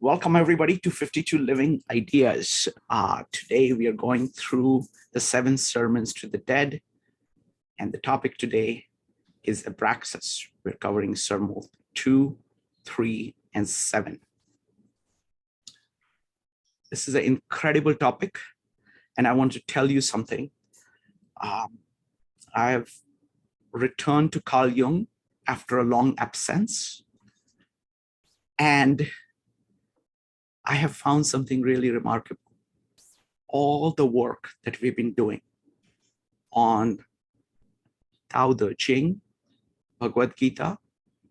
Welcome everybody to 52 Living Ideas. Today we are going through the 7 sermons to the dead, and the topic today is Abraxas. We're covering Sermo 2, 3, and 7. This is an incredible topic, and I want to tell you something. I've returned to Carl Jung after a long absence, and I have found something really remarkable. All the work that we've been doing on Tao Te Ching, Bhagavad Gita,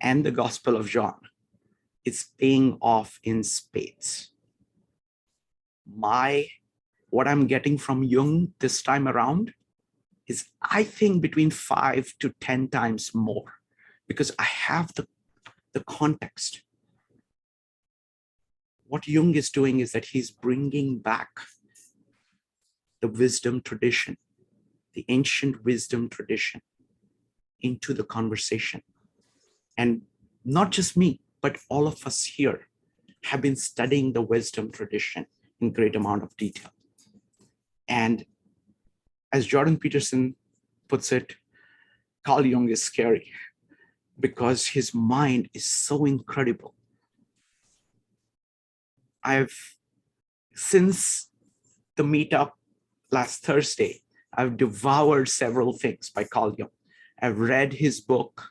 and the Gospel of John is paying off in spades. What I'm getting from Jung this time around is, I think, between 5 to 10 times more, because I have the context. What Jung is doing is that he's bringing back the wisdom tradition, the ancient wisdom tradition, into the conversation. And not just me, but all of us here have been studying the wisdom tradition in great amount of detail. And as Jordan Peterson puts it, Carl Jung is scary because his mind is so incredible. Since the meetup last Thursday, I've devoured several things by Carl Jung. I've read his book,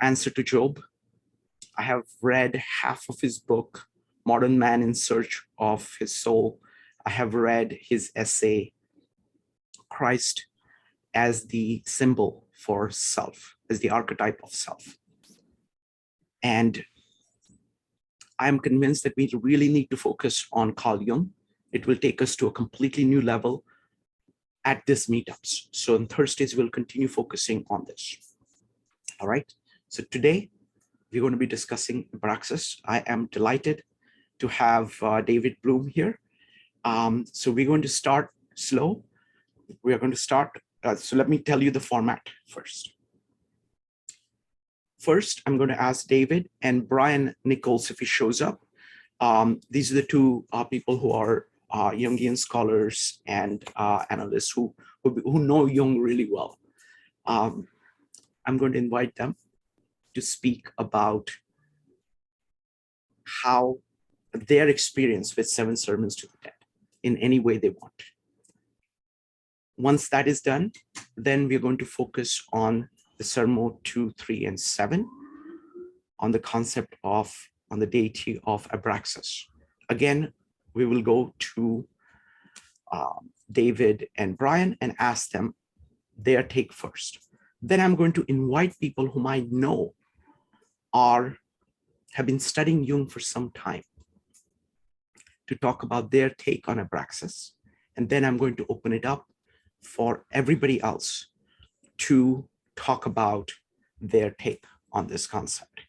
Answer to Job. I have read half of his book, Modern Man in Search of His Soul. I have read his essay, Christ as the symbol for self, as the archetype of self. And I'm convinced that we really need to focus on Carl Jung. It will take us to a completely new level at this meetups. So on Thursdays, we'll continue focusing on this. All right. So today, we're going to be discussing Abraxas. I am delighted to have David Bloom here. So we're going to start slow. We are going to start. So let me tell you the format first. First, I'm going to ask David and Brian Nichols if he shows up. These are the two people who are Jungian scholars and analysts who know Jung really well. I'm going to invite them to speak about how their experience with 7 sermons to the dead in any way they want. Once that is done, then we're going to focus on the Sermo 2, 3, and 7 on the concept of, on the deity of Abraxas. Again, we will go to David and Brian and ask them their take first. Then I'm going to invite people whom I know have been studying Jung for some time to talk about their take on Abraxas. And then I'm going to open it up for everybody else to talk about their take on this concept.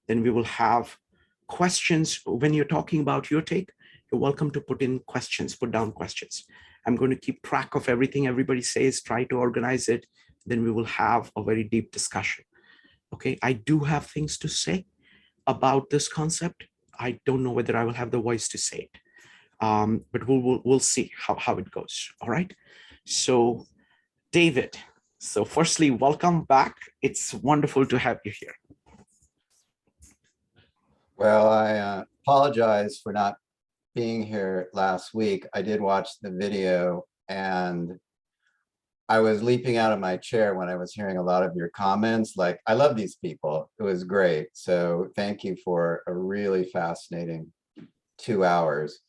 Then we will have questions. When you're talking about your take, you're welcome to put in questions, put down questions. I'm going to keep track of everything everybody says, try to organize it. Then we will have a very deep discussion. Okay, I do have things to say about this concept. I don't know whether I will have the voice to say it, but we'll see how it goes. All right. So, David. So, firstly, welcome back. It's wonderful to have you here. Well, I apologize for not being here last week. I did watch the video and I was leaping out of my chair when I was hearing a lot of your comments. Like, I love these people. It was great. So thank you for a really fascinating 2 hours.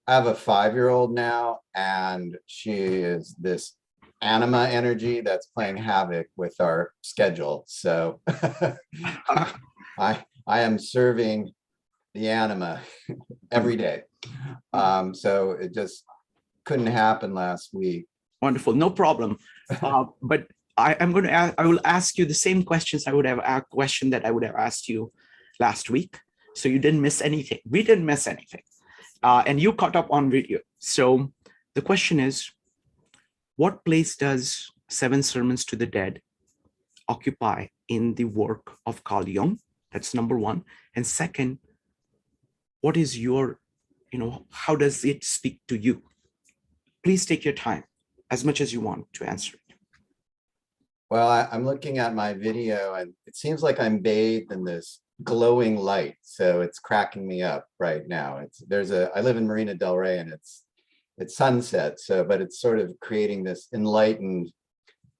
I have a 5-year-old now, and she is this anima energy that's playing havoc with our schedule. So I am serving the anima every day. So it just couldn't happen last week. Wonderful, no problem. But I will ask you the same questions I would have asked you last week. So you didn't miss anything. We didn't miss anything. And you caught up on video. So the question is, what place does 7 sermons to the dead occupy in the work of Carl Jung? That's number one. And second, what is your, how does it speak to you? Please take your time, as much as you want to answer it. Well, I'm looking at my video and it seems like I'm bathed in this glowing light. So it's cracking me up right now. I live in Marina Del Rey and it's sunset. So, but it's sort of creating this enlightened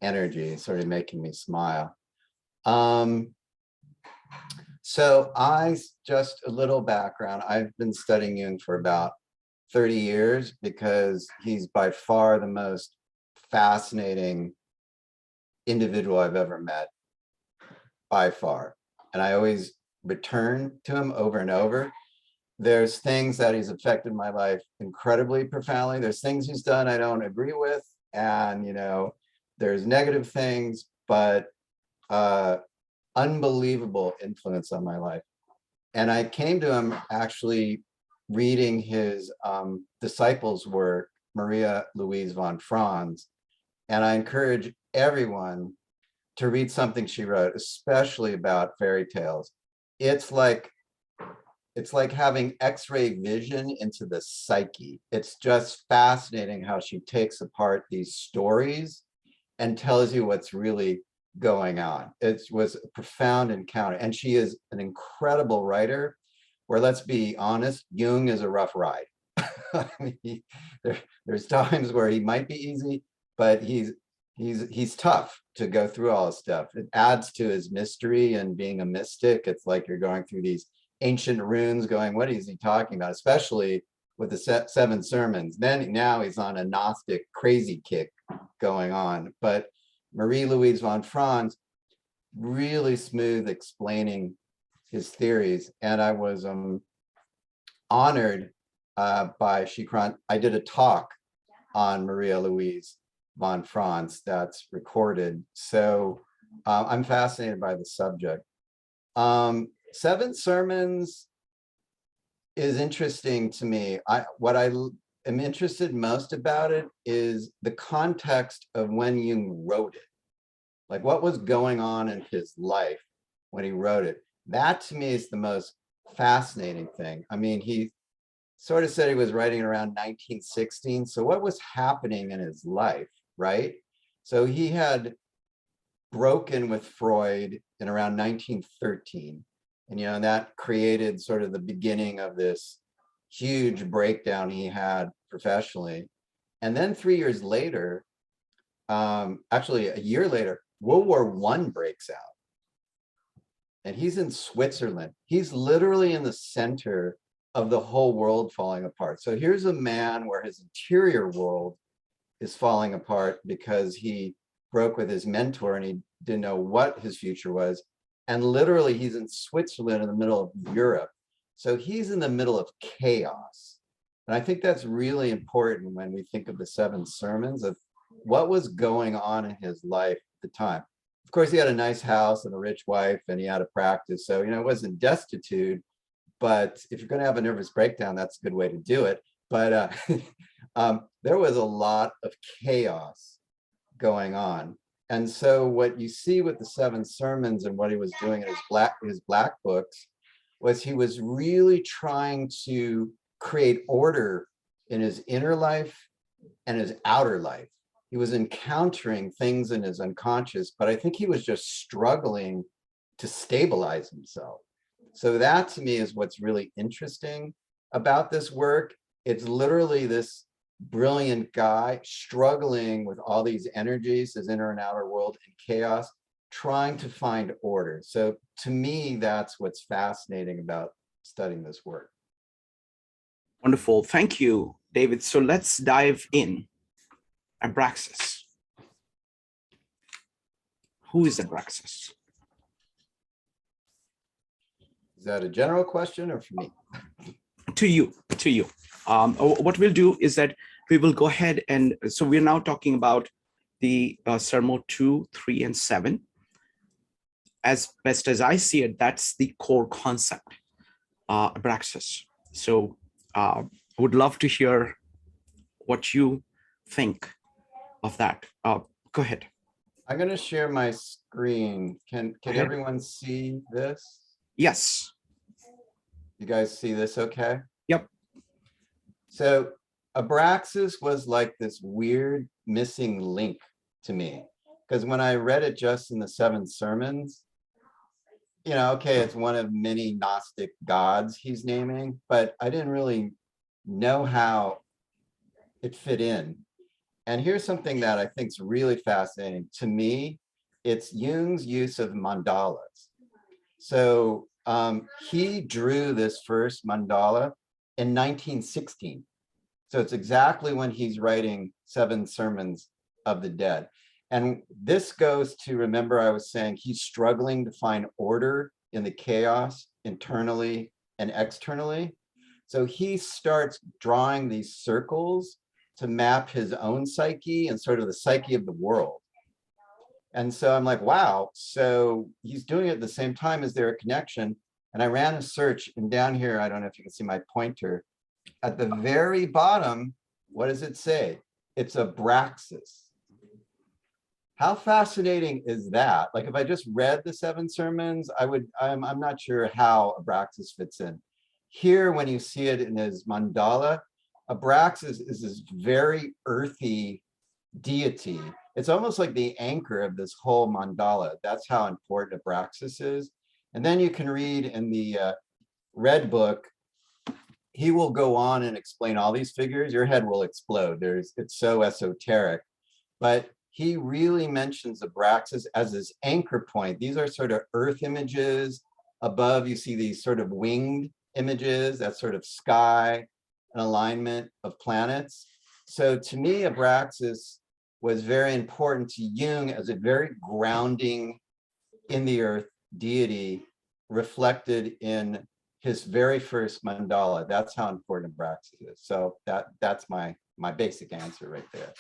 energy, sort of making me smile. So just a little background. I've been studying Jung for about 30 years because he's by far the most fascinating individual I've ever met, by far. And I always return to him over and over. There's things that he's affected my life incredibly profoundly. There's things he's done I don't agree with. And, there's negative things, but unbelievable influence on my life. And I came to him actually reading his disciples' work, Maria Louise von Franz. And I encourage everyone to read something she wrote, especially about fairy tales. It's like having X-ray vision into the psyche. It's just fascinating how she takes apart these stories and tells you what's really going on. It was a profound encounter. And she is an incredible writer where, let's be honest, Jung is a rough ride. I mean, there's times where he might be easy, but he's tough to go through all this stuff. It adds to his mystery and being a mystic. It's like you're going through these ancient runes going, what is he talking about? Especially with the seven sermons. Now he's on a Gnostic crazy kick going on. But Marie-Louise von Franz, really smooth explaining his theories. And I was honored by Shikran. I did a talk on Maria Louise von Franz that's recorded. So I'm fascinated by the subject. Seven Sermons is interesting to me. What I am interested most about it is the context of when Jung wrote it. Like what was going on in his life when he wrote it. That to me is the most fascinating thing. I mean, he sort of said he was writing around 1916. So what was happening in his life, right? So he had broken with Freud in around 1913. And, that created sort of the beginning of this huge breakdown he had professionally. And then 3 years later, actually a year later, World War I breaks out. And he's in Switzerland. He's literally in the center of the whole world falling apart. So here's a man where his interior world is falling apart because he broke with his mentor and he didn't know what his future was. And literally he's in Switzerland in the middle of Europe. So he's in the middle of chaos. And I think that's really important when we think of the seven sermons of what was going on in his life at the time. Of course, he had a nice house and a rich wife and he had a practice. So, it wasn't destitute, but if you're going to have a nervous breakdown, that's a good way to do it. But there was a lot of chaos going on. And so what you see with the seven sermons and what he was doing in his black books was he was really trying to create order in his inner life and his outer life. He was encountering things in his unconscious, but I think he was just struggling to stabilize himself. So that to me is what's really interesting about this work. It's literally this brilliant guy struggling with all these energies, his inner and outer world in chaos, trying to find order. So to me, that's what's fascinating about studying this work. Wonderful. Thank you, David. So let's dive in. Abraxas. Who is Abraxas? Is that a general question or for me? To you. What we'll do is that we will go ahead and, so we're now talking about the Sermo 2, 3, and 7. As best as I see it, that's the core concept, Abraxas. So I would love to hear what you think of that. Go ahead. I'm going to share my screen. Can everyone see this? Yes. You guys see this okay? Yep. So Abraxas was like this weird missing link to me, because when I read it just in the Seven Sermons, you know, okay, it's one of many Gnostic gods he's naming, but I didn't really know how it fit in. And here's something that I think is really fascinating. To me, it's Jung's use of mandalas. So he drew this first mandala in 1916. So it's exactly when he's writing Seven Sermons of the Dead. And this goes to, remember I was saying he's struggling to find order in the chaos internally and externally. So he starts drawing these circles to map his own psyche and sort of the psyche of the world. And so I'm like, wow, so he's doing it at the same time. Is there a connection? And I ran a search, and down here, I don't know if you can see my pointer, at the very bottom, what does it say? It's Abraxas. How fascinating is that? Like if I just read the Seven Sermons, I'm not sure how Abraxas fits in. Here, when you see it in his mandala, Abraxas is this very earthy deity. It's almost like the anchor of this whole mandala. That's how important Abraxas is. And then you can read in the red book, he will go on and explain all these figures. Your head will explode. It's so esoteric, but he really mentions Abraxas as his anchor point. These are sort of earth images. Above, you see these sort of winged images, that sort of sky, an alignment of planets. So to me, Abraxas was very important to Jung as a very grounding in the earth deity reflected in his very first mandala. That's how important Abraxas is. So that's my basic answer right there.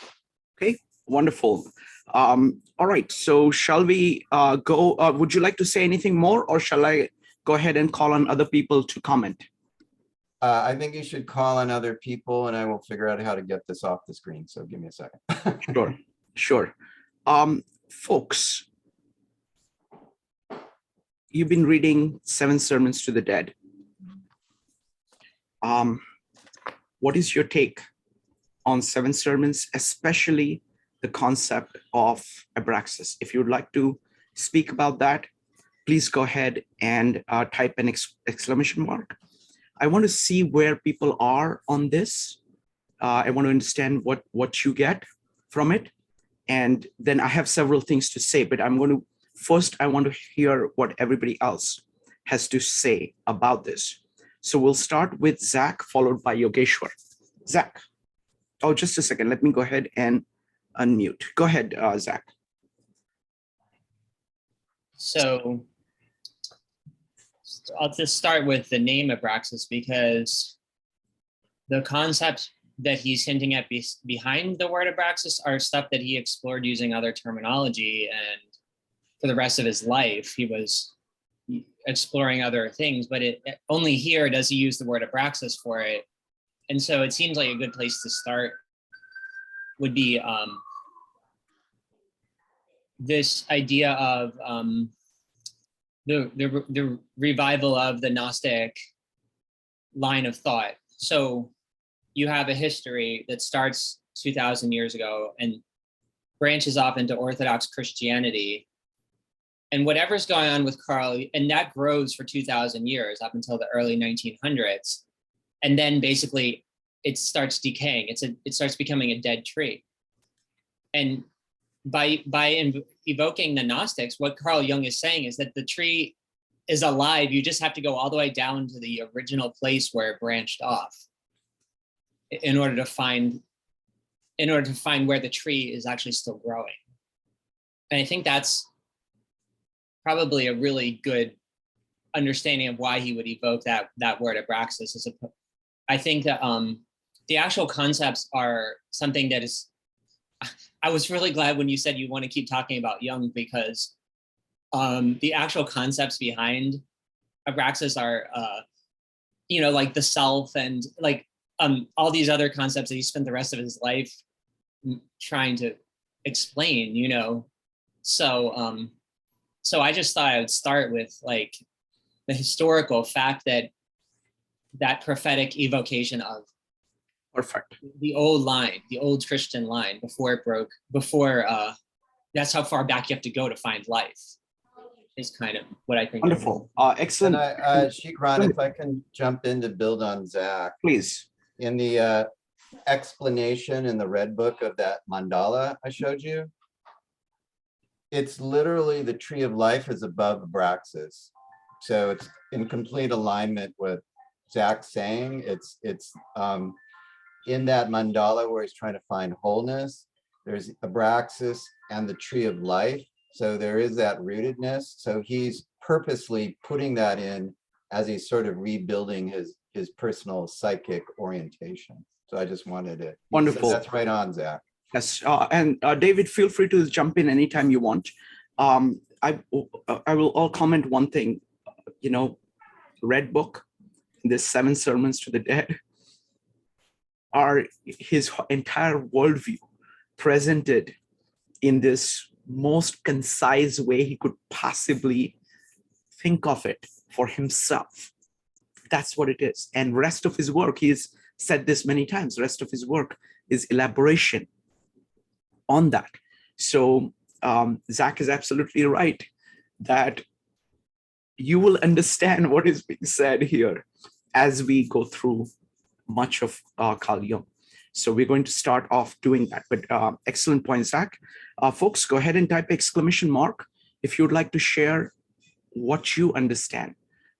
Okay, wonderful. All right, so shall we go? Would you like to say anything more, or shall I go ahead and call on other people to comment? I think you should call on other people, and I will figure out how to get this off the screen. So give me a second. Sure. Folks, you've been reading Seven Sermons to the Dead. What is your take on Seven Sermons, especially the concept of Abraxas? If you'd like to speak about that, please go ahead and type an exclamation mark. I want to see where people are on this. I want to understand what you get from it. And then I have several things to say, but I want to hear what everybody else has to say about this. So we'll start with Zach, followed by Yogeshwar. Zach. Oh, just a second. Let me go ahead and unmute. Go ahead, Zach. So I'll just start with the name Abraxas, because the concepts that he's hinting at behind the word Abraxas are stuff that he explored using other terminology, and for the rest of his life he was exploring other things, but only here does he use the word Abraxas for it. And so it seems like a good place to start would be this idea of the revival of the Gnostic line of thought. So you have a history that starts 2,000 years ago and branches off into Orthodox Christianity. And whatever's going on with Carl, and that grows for 2,000 years up until the early 1900s. And then basically it starts decaying. It starts becoming a dead tree. And by evoking the Gnostics, what Carl Jung is saying is that the tree is alive. You just have to go all the way down to the original place where it branched off in order to find where the tree is actually still growing. And I think that's probably a really good understanding of why he would evoke that word Abraxas. I think that the actual concepts are something that is, I was really glad when you said you want to keep talking about Jung, because the actual concepts behind Abraxas are, like the self and like all these other concepts that he spent the rest of his life trying to explain, So I just thought I would start with like the historical fact that that prophetic evocation of Perfect. the old line, the old Christian line before it broke, that's how far back you have to go to find life, is kind of what I think. Wonderful. And Excellent. Shikran, if I can jump in to build on Zach. Please. In the explanation in the red book of that mandala I showed you, it's literally the tree of life is above Abraxas. So it's in complete alignment with Zach's saying. It's in that mandala where he's trying to find wholeness, there's Abraxas and the tree of life. So there is that rootedness. So he's purposely putting that in as he's sort of rebuilding his personal psychic orientation. So I just wanted to. Wonderful. So that's right on, Zach. Yes, and David, feel free to jump in anytime you want. I will all comment one thing. You know, Red Book, this 7 Sermons to the Dead, are his entire worldview presented in this most concise way he could possibly think of it for himself. That's what it is. And rest of his work, he's said this many times, the rest of his work is elaboration on that. So Zach is absolutely right that you will understand what is being said here as we go through much of Carl Jung. So we're going to start off doing that. But excellent point, Zach. Folks, go ahead and type exclamation mark if you'd like to share what you understand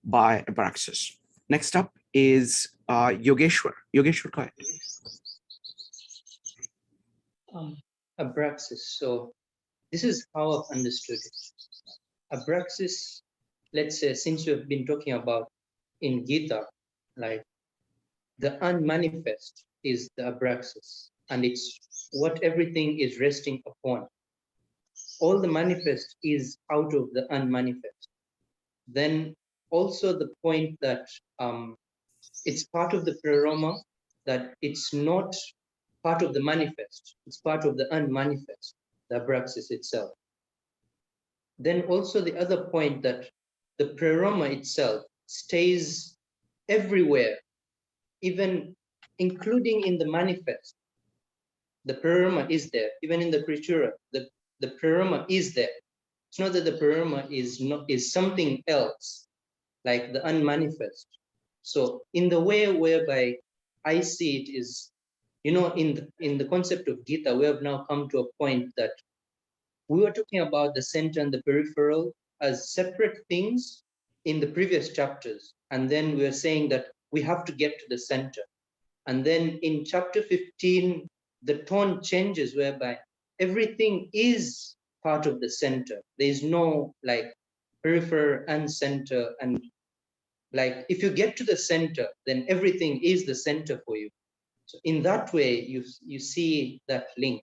by Abraxas. Next up is Yogeshwar. Yogeshwar, go ahead. Abraxas. So this is how I've understood it. Abraxas, let's say, since we've been talking about in Gita, like the unmanifest is the Abraxas, and it's what everything is resting upon. All the manifest is out of the unmanifest. Then also the point that it's part of the pleroma, that it's not part of the manifest, it's part of the unmanifest, the Abraxas itself. Then also the other point that the pleroma itself stays everywhere, even including in the manifest. The pleroma is there, even in the creatura, the pleroma is there. It's not that the pleroma is something else, like the unmanifest. So in the way whereby I see it is, you know, in the concept of Gita, we have now come to a point that we were talking about the center and the peripheral as separate things in the previous chapters. And then we were saying that we have to get to the center. And then in chapter 15, the tone changes whereby everything is part of the center. There is no like peripheral and center. And like if you get to the center, then everything is the center for you. So in that way, you see that link,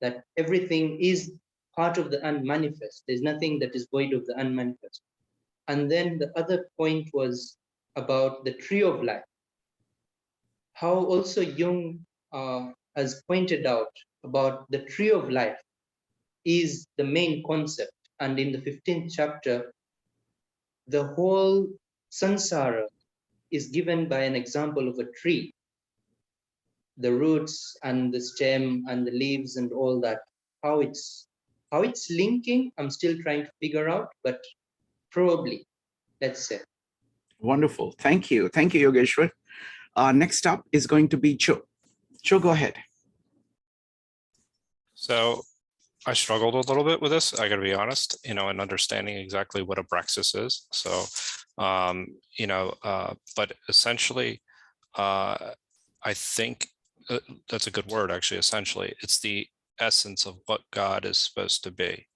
that everything is part of the unmanifest. There's nothing that is void of the unmanifest. And then the other point was about the tree of life. How also Jung has pointed out about the tree of life is the main concept. And in the 15th chapter, the whole sansara is given by an example of a tree. The roots and the stem and the leaves and all that, how it's linking, I'm still trying to figure out, but probably, let's say. Wonderful. Thank you. Thank you, Yogeshwar. Next up is going to be Joe. Joe, go ahead. So I struggled a little bit with this, I gotta be honest, you know, in understanding exactly what Abraxas is. So, you know, but essentially, I think that's a good word, actually. Essentially, it's the essence of what God is supposed to be,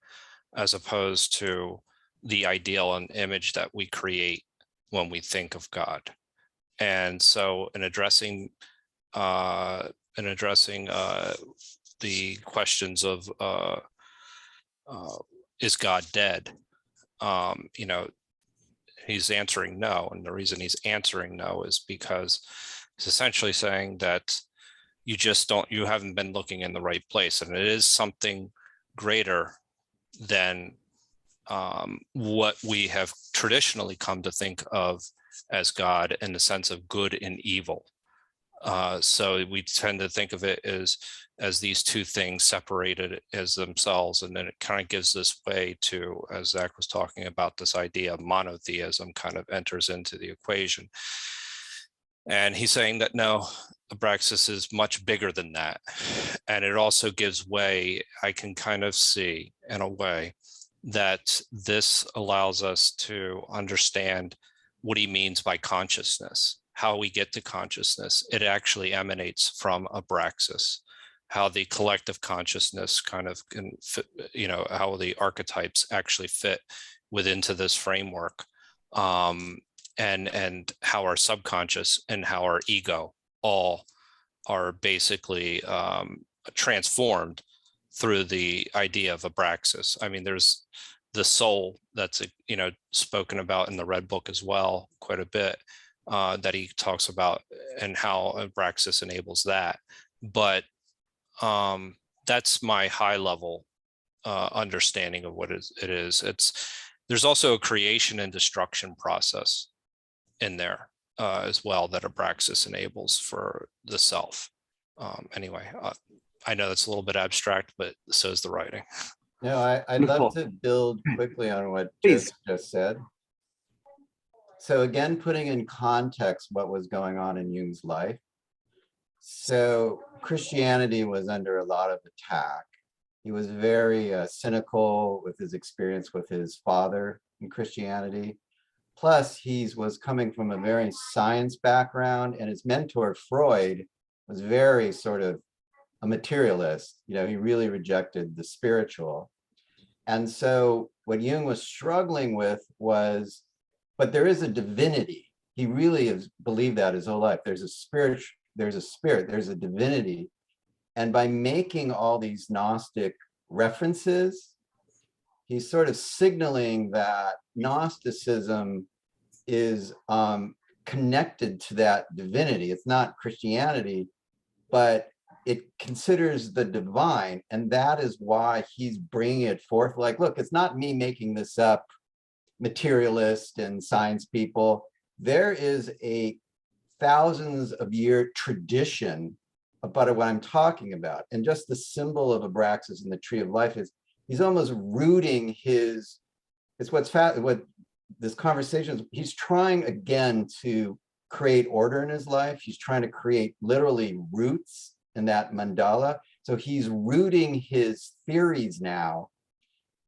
as opposed to the ideal and image that we create when we think of God. And so in addressing the questions of is God dead, you know, he's answering no. And the reason he's answering no is because he's essentially saying that you haven't been looking in the right place. And it is something greater than what we have traditionally come to think of as God in the sense of good and evil. So we tend to think of it as these two things separated as themselves, and then it kind of gives this way to, as Zach was talking about, this idea of monotheism kind of enters into the equation. And he's saying that no, Abraxas is much bigger than that. And it also gives way, I can kind of see in a way that this allows us to understand what he means by consciousness, how we get to consciousness. It actually emanates from Abraxas, how the collective consciousness kind of can fit, you know, how the archetypes actually fit within this framework. And how our subconscious and how our ego all are basically transformed through the idea of Abraxas. I mean, there's the soul that's, you know, spoken about in the Red Book as well, quite a bit, that he talks about and how Abraxas enables that. But that's my high level understanding of what it is. There's also a creation and destruction process in there as well that Abraxas enables for the self. Anyway, I know that's a little bit abstract, but so is the writing. No, I'd love to build quickly on what Please. Joseph just said. So again, putting in context what was going on in Jung's life. So Christianity was under a lot of attack. He was very cynical with his experience with his father in Christianity. Plus, he was coming from a very science background, and his mentor, Freud, was very sort of a materialist. You know, he really rejected the spiritual. And so what Jung was struggling with was, but there is a divinity. He really has believed that his whole life. There's a spirit, there's a divinity. And by making all these Gnostic references, he's sort of signaling that Gnosticism is connected to that divinity. It's not Christianity, but it considers the divine. And that is why he's bringing it forth. Like, look, it's not me making this up, materialist and science people. There is a thousands of year tradition about what I'm talking about. And just the symbol of Abraxas in the tree of life is he's almost rooting his, it's what this conversation is, he's trying again to create order in his life. He's trying to create literally roots in that mandala. So he's rooting his theories now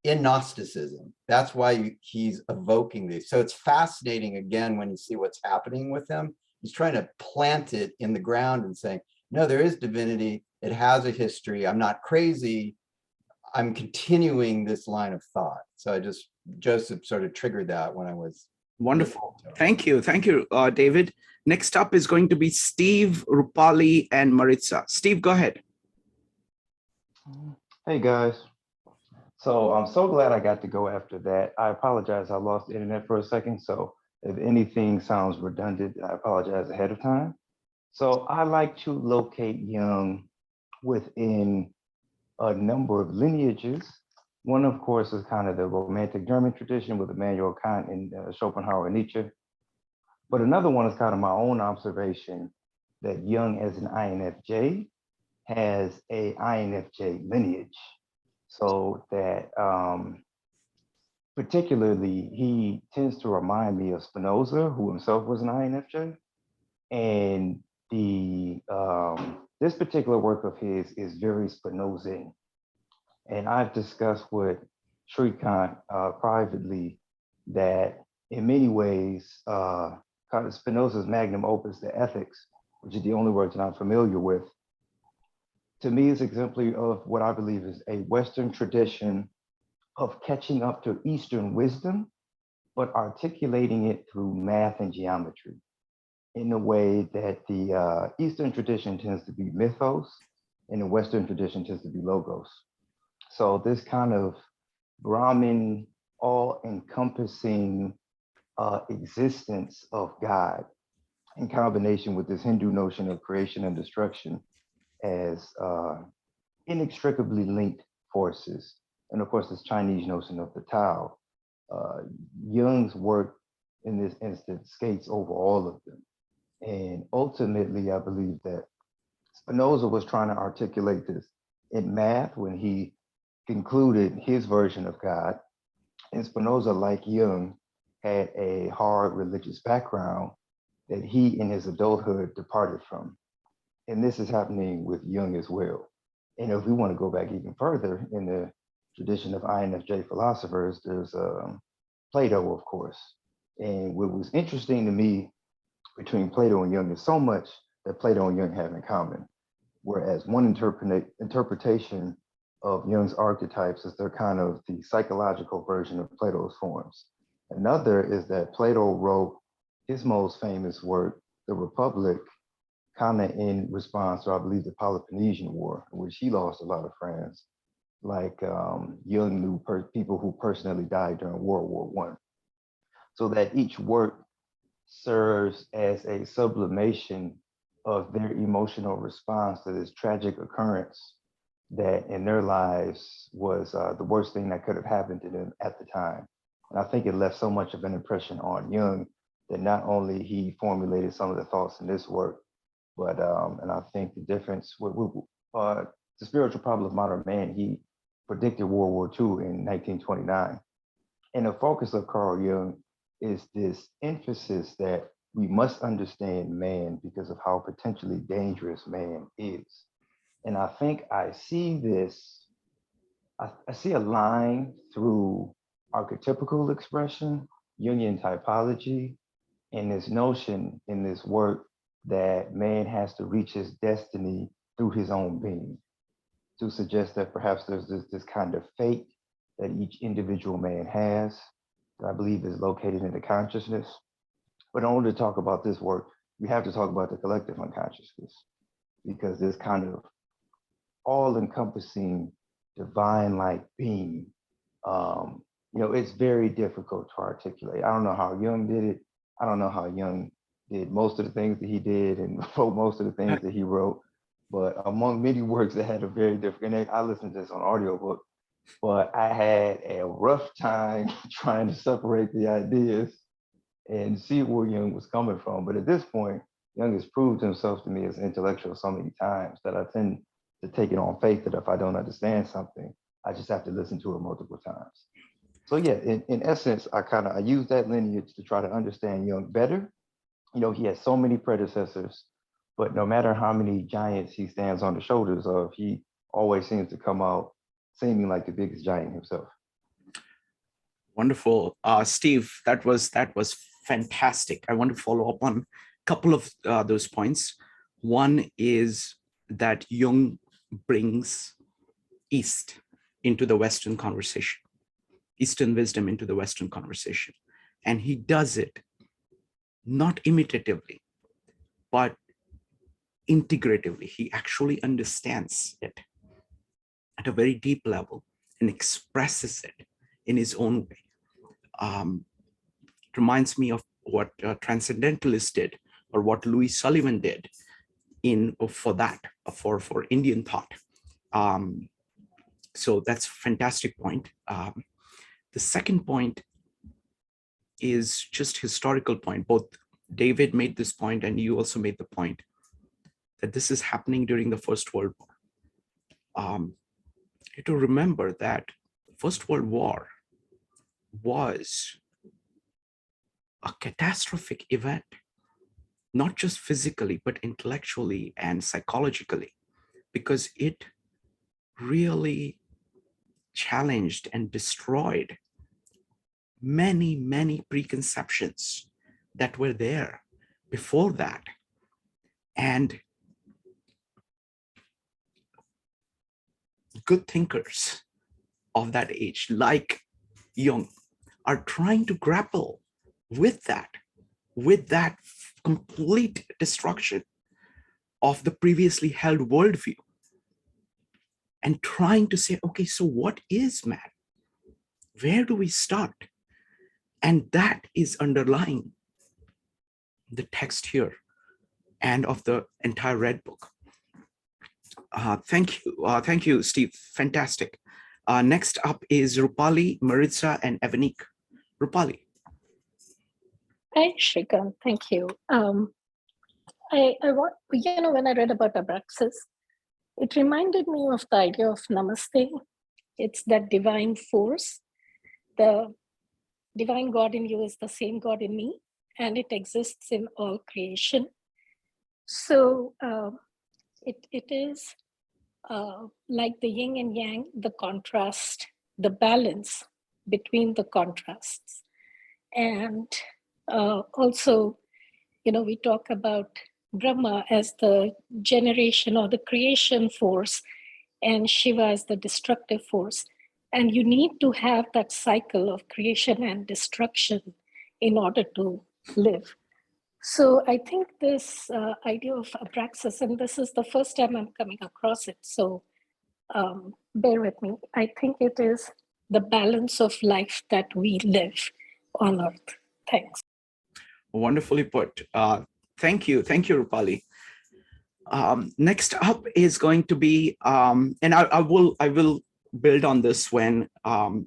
in Gnosticism. That's why he's evoking these. So it's fascinating again when you see what's happening with him. He's trying to plant it in the ground and saying, no, there is divinity. It has a history. I'm not crazy. I'm continuing this line of thought. So Joseph sort of triggered that when I was. Wonderful. Thank you. Thank you, David. Next up is going to be Steve, Rupali, and Maritza. Steve, go ahead. Hey, guys. So I'm so glad I got to go after that. I apologize. I lost the internet for a second. So if anything sounds redundant, I apologize ahead of time. So I like to locate Jung within a number of lineages. One, of course, is kind of the Romantic German tradition with Immanuel Kant and Schopenhauer and Nietzsche. But another one is kind of my own observation that Jung as an INFJ has a INFJ lineage. So that particularly, he tends to remind me of Spinoza, who himself was an INFJ. And this particular work of his is very Spinozian. And I've discussed with Shrikant privately that in many ways, kind of Spinoza's magnum opus, the Ethics, which is the only words that I'm familiar with, to me is exemplary of what I believe is a Western tradition of catching up to Eastern wisdom, but articulating it through math and geometry in a way that the Eastern tradition tends to be mythos and the Western tradition tends to be logos. So this kind of Brahmin, all-encompassing existence of God in combination with this Hindu notion of creation and destruction as inextricably linked forces. And of course, this Chinese notion of the Tao. Jung's work in this instance, skates over all of them. And ultimately, I believe that Spinoza was trying to articulate this in math when he concluded his version of God. And Spinoza, like Jung, had a hard religious background that he in his adulthood departed from. And this is happening with Jung as well. And if we want to go back even further in the tradition of INFJ philosophers, there's Plato, of course. And what was interesting to me between Plato and Jung is so much that Plato and Jung have in common. Whereas one interpretation of Jung's archetypes is they're kind of the psychological version of Plato's forms. Another is that Plato wrote his most famous work, The Republic, kind of in response to, I believe, the Peloponnesian War, in which he lost a lot of friends. Like Jung knew people who personally died during World War I. So that each work serves as a sublimation of their emotional response to this tragic occurrence that in their lives was the worst thing that could have happened to them at the time. And I think it left so much of an impression on Jung that not only he formulated some of the thoughts in this work, but and I think the difference with the spiritual problem of modern man, he predicted World War II in 1929. And the focus of Carl Jung is this emphasis that we must understand man because of how potentially dangerous man is. And I think I see this, I see a line through archetypical expression, Jungian typology, and this notion in this work that man has to reach his destiny through his own being, to suggest that perhaps there's this kind of fate that each individual man has, that I believe is located in the consciousness. But in order to talk about this work, we have to talk about the collective unconsciousness, because this kind of all-encompassing divine-like being, it's very difficult to articulate. I don't know how Jung did it. I don't know how Jung did most of the things that he did and wrote most of the things that he wrote. But among many works that had a very different, and I listened to this on audiobook, but I had a rough time trying to separate the ideas and see where Jung was coming from. But at this point, Jung has proved himself to me as intellectual so many times that I tend to take it on faith that if I don't understand something, I just have to listen to it multiple times. So yeah, in essence, I use that lineage to try to understand Jung better. He has so many predecessors, but no matter how many giants he stands on the shoulders of, he always seems to come out seeming like the biggest giant himself. Wonderful. Steve, that was fantastic. I want to follow up on a couple of those points. One is that Jung brings East into the Western conversation, Eastern wisdom into the Western conversation. And he does it not imitatively, but integratively. He actually understands it at a very deep level and expresses it in his own way. It reminds me of what Transcendentalists did, or what Louis Sullivan did for Indian thought. So that's a fantastic point. The second point is just historical point. Both David made this point and you also made the point that this is happening during the First World War. You have to remember that the First World War was a catastrophic event, not just physically, but intellectually and psychologically, because it really challenged and destroyed many, many preconceptions that were there before that. And good thinkers of that age, like Jung, are trying to grapple with that complete destruction of the previously held worldview, and trying to say, okay, so what is man? Where do we start? And that is underlying the text here and of the entire Red Book. Thank you, Steve. Fantastic. Next up is Rupali, Maritza, and Evanik. Rupali. Hi, Shrikant. Thank you. I want, when I read about Abraxas, it reminded me of the idea of Namaste. It's that divine force. The divine God in you is the same God in me, and it exists in all creation. So it is like the yin and yang, the contrast, the balance between the contrasts. And also, we talk about Brahma as the generation or the creation force and Shiva as the destructive force. And you need to have that cycle of creation and destruction in order to live. So I think this idea of Abraxas, and this is the first time I'm coming across it, so bear with me. I think it is the balance of life that we live on Earth. Thanks. Wonderfully put. Thank you, Rupali. Next up is going to be, and I will build on this when I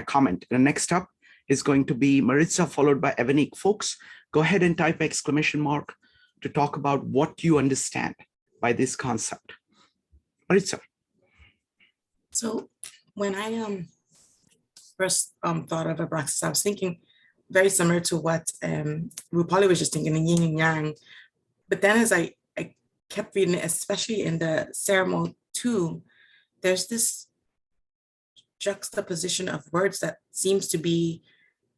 comment. The next up is going to be Maritza, followed by Evanik. Folks, go ahead and type ! To talk about what you understand by this concept. Maritza. So when I first thought of Abraxas, I was thinking very similar to what Rupali was just thinking, the yin and yang. But then as I kept reading it, especially in the Sermo 2, there's this juxtaposition of words that seems to be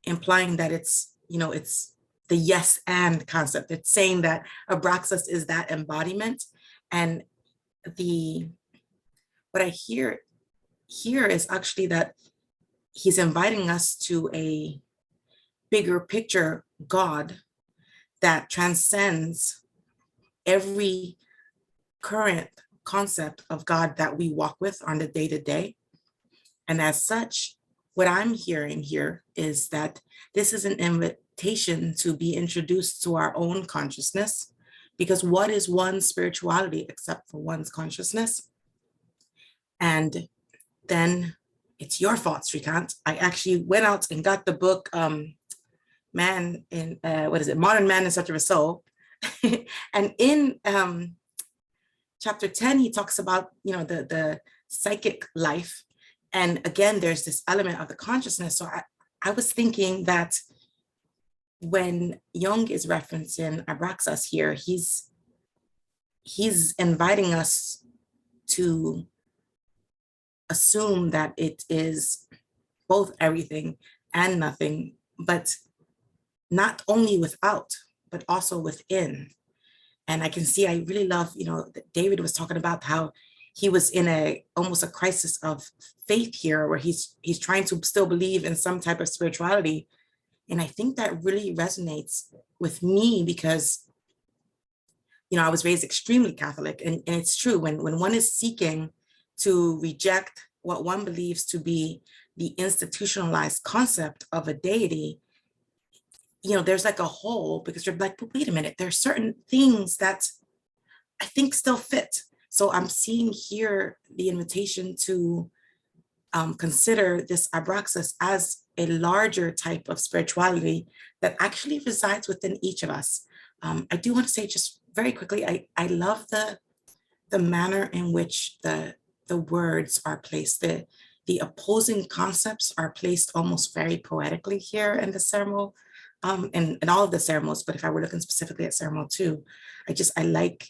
implying that it's the yes and concept. It's saying that Abraxas is that embodiment. And what I hear here is actually that he's inviting us to a bigger picture God that transcends every current concept of God that we walk with on the day-to-day. And as such, what I'm hearing here is that this is an invitation to be introduced to our own consciousness, because what is one's spirituality except for one's consciousness? And then it's your fault, Shrikant. I actually went out and got the book, Modern Man in Search of a Soul. And in chapter 10, he talks about, the psychic life. And again, there's this element of the consciousness. So I was thinking that when Jung is referencing Abraxas here, he's inviting us to assume that it is both everything and nothing, but not only without, but also within. And I can see, I really love, that David was talking about how he was in almost a crisis of faith here, where he's trying to still believe in some type of spirituality. And I think that really resonates with me because, I was raised extremely Catholic, and it's true, when one is seeking to reject what one believes to be the institutionalized concept of a deity, there's like a hole, because you're like, but wait a minute, there are certain things that I think still fit. So I'm seeing here the invitation to consider this Abraxas as a larger type of spirituality that actually resides within each of us. I do want to say just very quickly, I love the manner in which the words are placed. The opposing concepts are placed almost very poetically here in the Sermo, and all of the Sermos, but if I were looking specifically at Sermo 2, I like,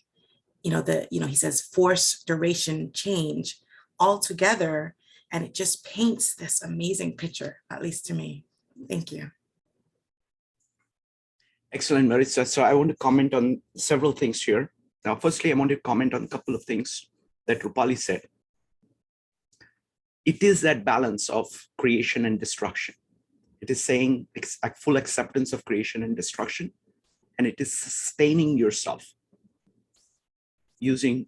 he says force, duration, change all together, and it just paints this amazing picture, at least to me. Thank you. Excellent, Maritza. So I want to comment on several things here. Now, firstly, I want to comment on a couple of things that Rupali said. It is that balance of creation and destruction. It is saying full acceptance of creation and destruction, and it is sustaining yourself using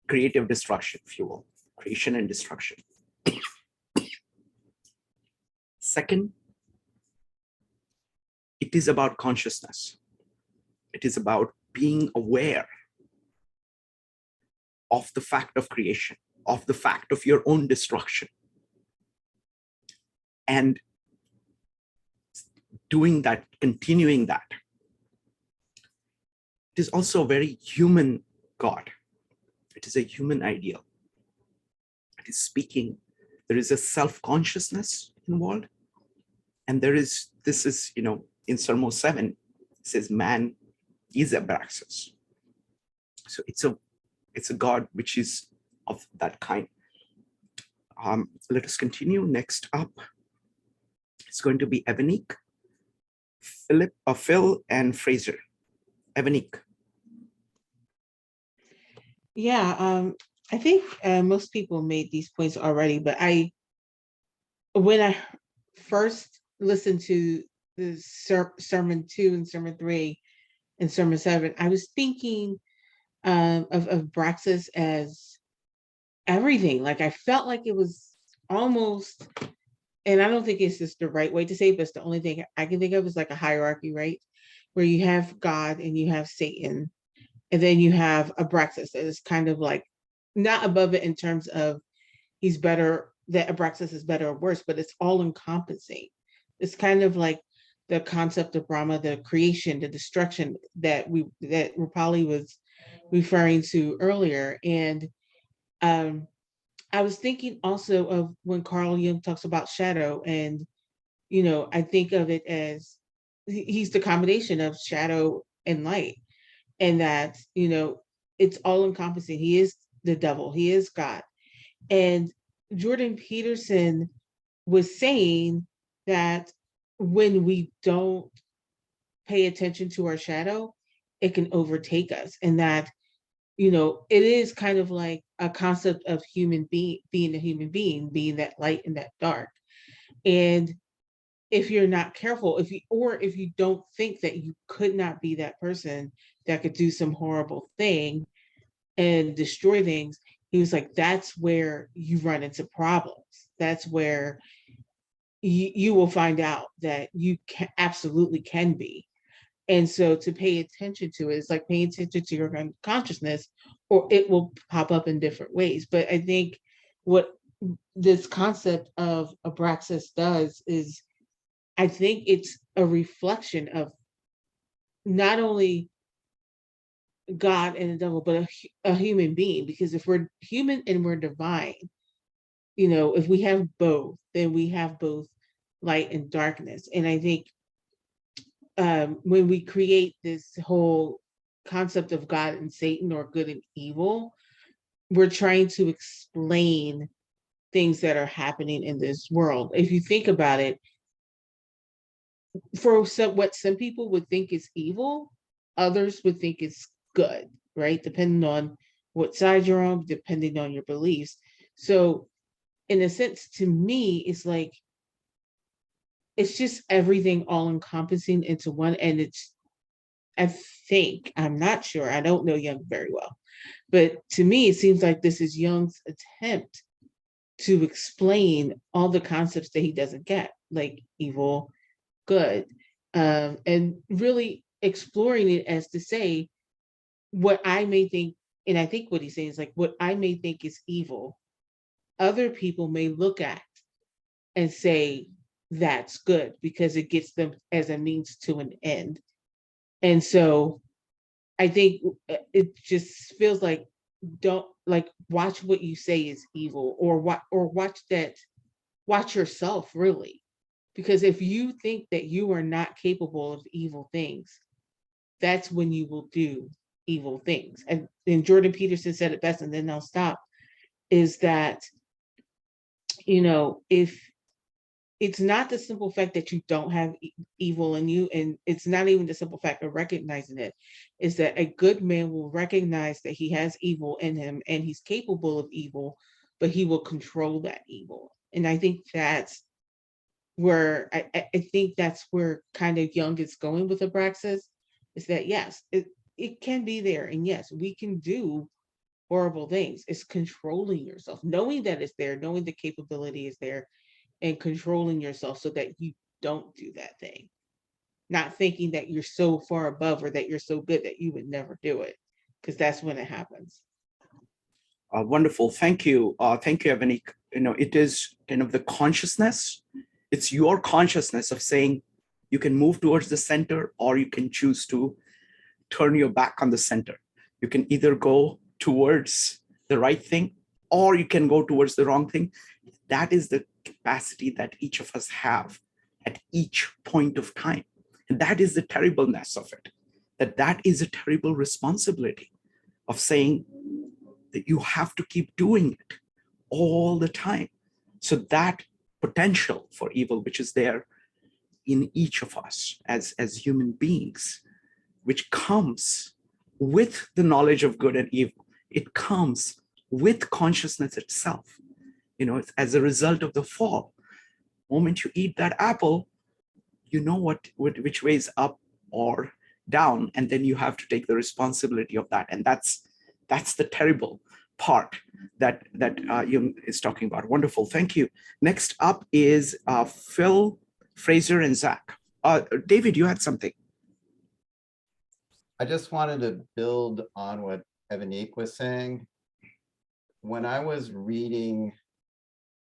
creative destruction, if you will, creation and destruction. Second, it is about consciousness. It is about being aware of the fact of creation, of the fact of your own destruction. And doing that, continuing that. It is also a very human God. It is a human ideal. It is speaking. There is a self-consciousness involved. And this is, in Sermo 7, it says man is Abraxas. So it's a God which is of that kind. Let us continue. Next up, it's going to be Evanique, Phil, and Fraser. Evanique. Yeah, I think most people made these points already, but when I first listened to the Sermon 2 and Sermon 3 and Sermon 7, I was thinking of Abraxas as everything. Like I felt like it was almost, and I don't think it's just the right way to say it, but it's the only thing I can think of is like a hierarchy, right? Where you have God and you have Satan, and then you have Abraxas that is kind of like not above it in terms of he's better, that Abraxas is better or worse, but it's all encompassing. It's kind of like the concept of Brahma, the creation, the destruction that Rupali was referring to earlier. And I was thinking also of when Carl Jung talks about shadow, and I think of it as he's the combination of shadow and light, and that it's all encompassing. He is the devil, he is God. And Jordan Peterson was saying that when we don't pay attention to our shadow, it can overtake us, and that it is kind of like a concept of being a human being, being that light and that dark. And if you're not careful, if you don't think that you could not be that person that could do some horrible thing and destroy things, he was like, that's where you run into problems. That's where you will find out that you absolutely can be. And so to pay attention to it, it's like paying attention to your consciousness, or it will pop up in different ways. But I think what this concept of Abraxas does is, I think it's a reflection of not only God and the devil, but a human being. Because if we're human and we're divine, if we have both, then we have both light and darkness. And I think when we create this whole concept of God and Satan, or good and evil, we're trying to explain things that are happening in this world. If you think about it, for what some people would think is evil, others would think is good, right? Depending on what side you're on, depending on your beliefs. So in a sense, to me, it's like, it's just everything all encompassing into one. And I'm not sure, I don't know Jung very well, but to me, it seems like this is Jung's attempt to explain all the concepts that he doesn't get, like evil, good, and really exploring it as to say, what I may think, and I think what he's saying is like, what I may think is evil, other people may look at and say that's good because it gets them as a means to an end. And so I think it just feels like, don't watch what you say is evil, or watch yourself, really. Because if you think that you are not capable of evil things, that's when you will do evil things. And then Jordan Peterson said it best, and then I'll stop, is that, if it's not the simple fact that you don't have evil in you, and it's not even the simple fact of recognizing it, is that a good man will recognize that he has evil in him and he's capable of evil, but he will control that evil. And I think that's where I think that's where kind of Jung is going with Abraxas, is that yes, it can be there, and yes, we can do horrible things. It's controlling yourself, knowing that it's there, knowing the capability is there, and controlling yourself so that you don't do that thing. Not thinking that you're so far above or that you're so good that you would never do it, because that's when it happens. Wonderful. Thank you. Thank you, Evanique. It is kind of the consciousness. It's your consciousness of saying, You can move towards the center, or you can choose to turn your back on the center. You can either go towards the right thing, or you can go towards the wrong thing. That is the capacity that each of us have at each point of time. And that is the terribleness of it, that is a terrible responsibility of saying that you have to keep doing it all the time. So that potential for evil, which is there in each of us as human beings, which comes with the knowledge of good and evil, it comes with consciousness itself. It's as a result of the fall. The moment you eat that apple, you know which way is up or down, and then you have to take the responsibility of that. And that's the terrible part that Jung is talking about. Wonderful, thank you. Next up is Phil, Fraser, and Zach. David, you had something. I just wanted to build on what Evanique was saying. When I was reading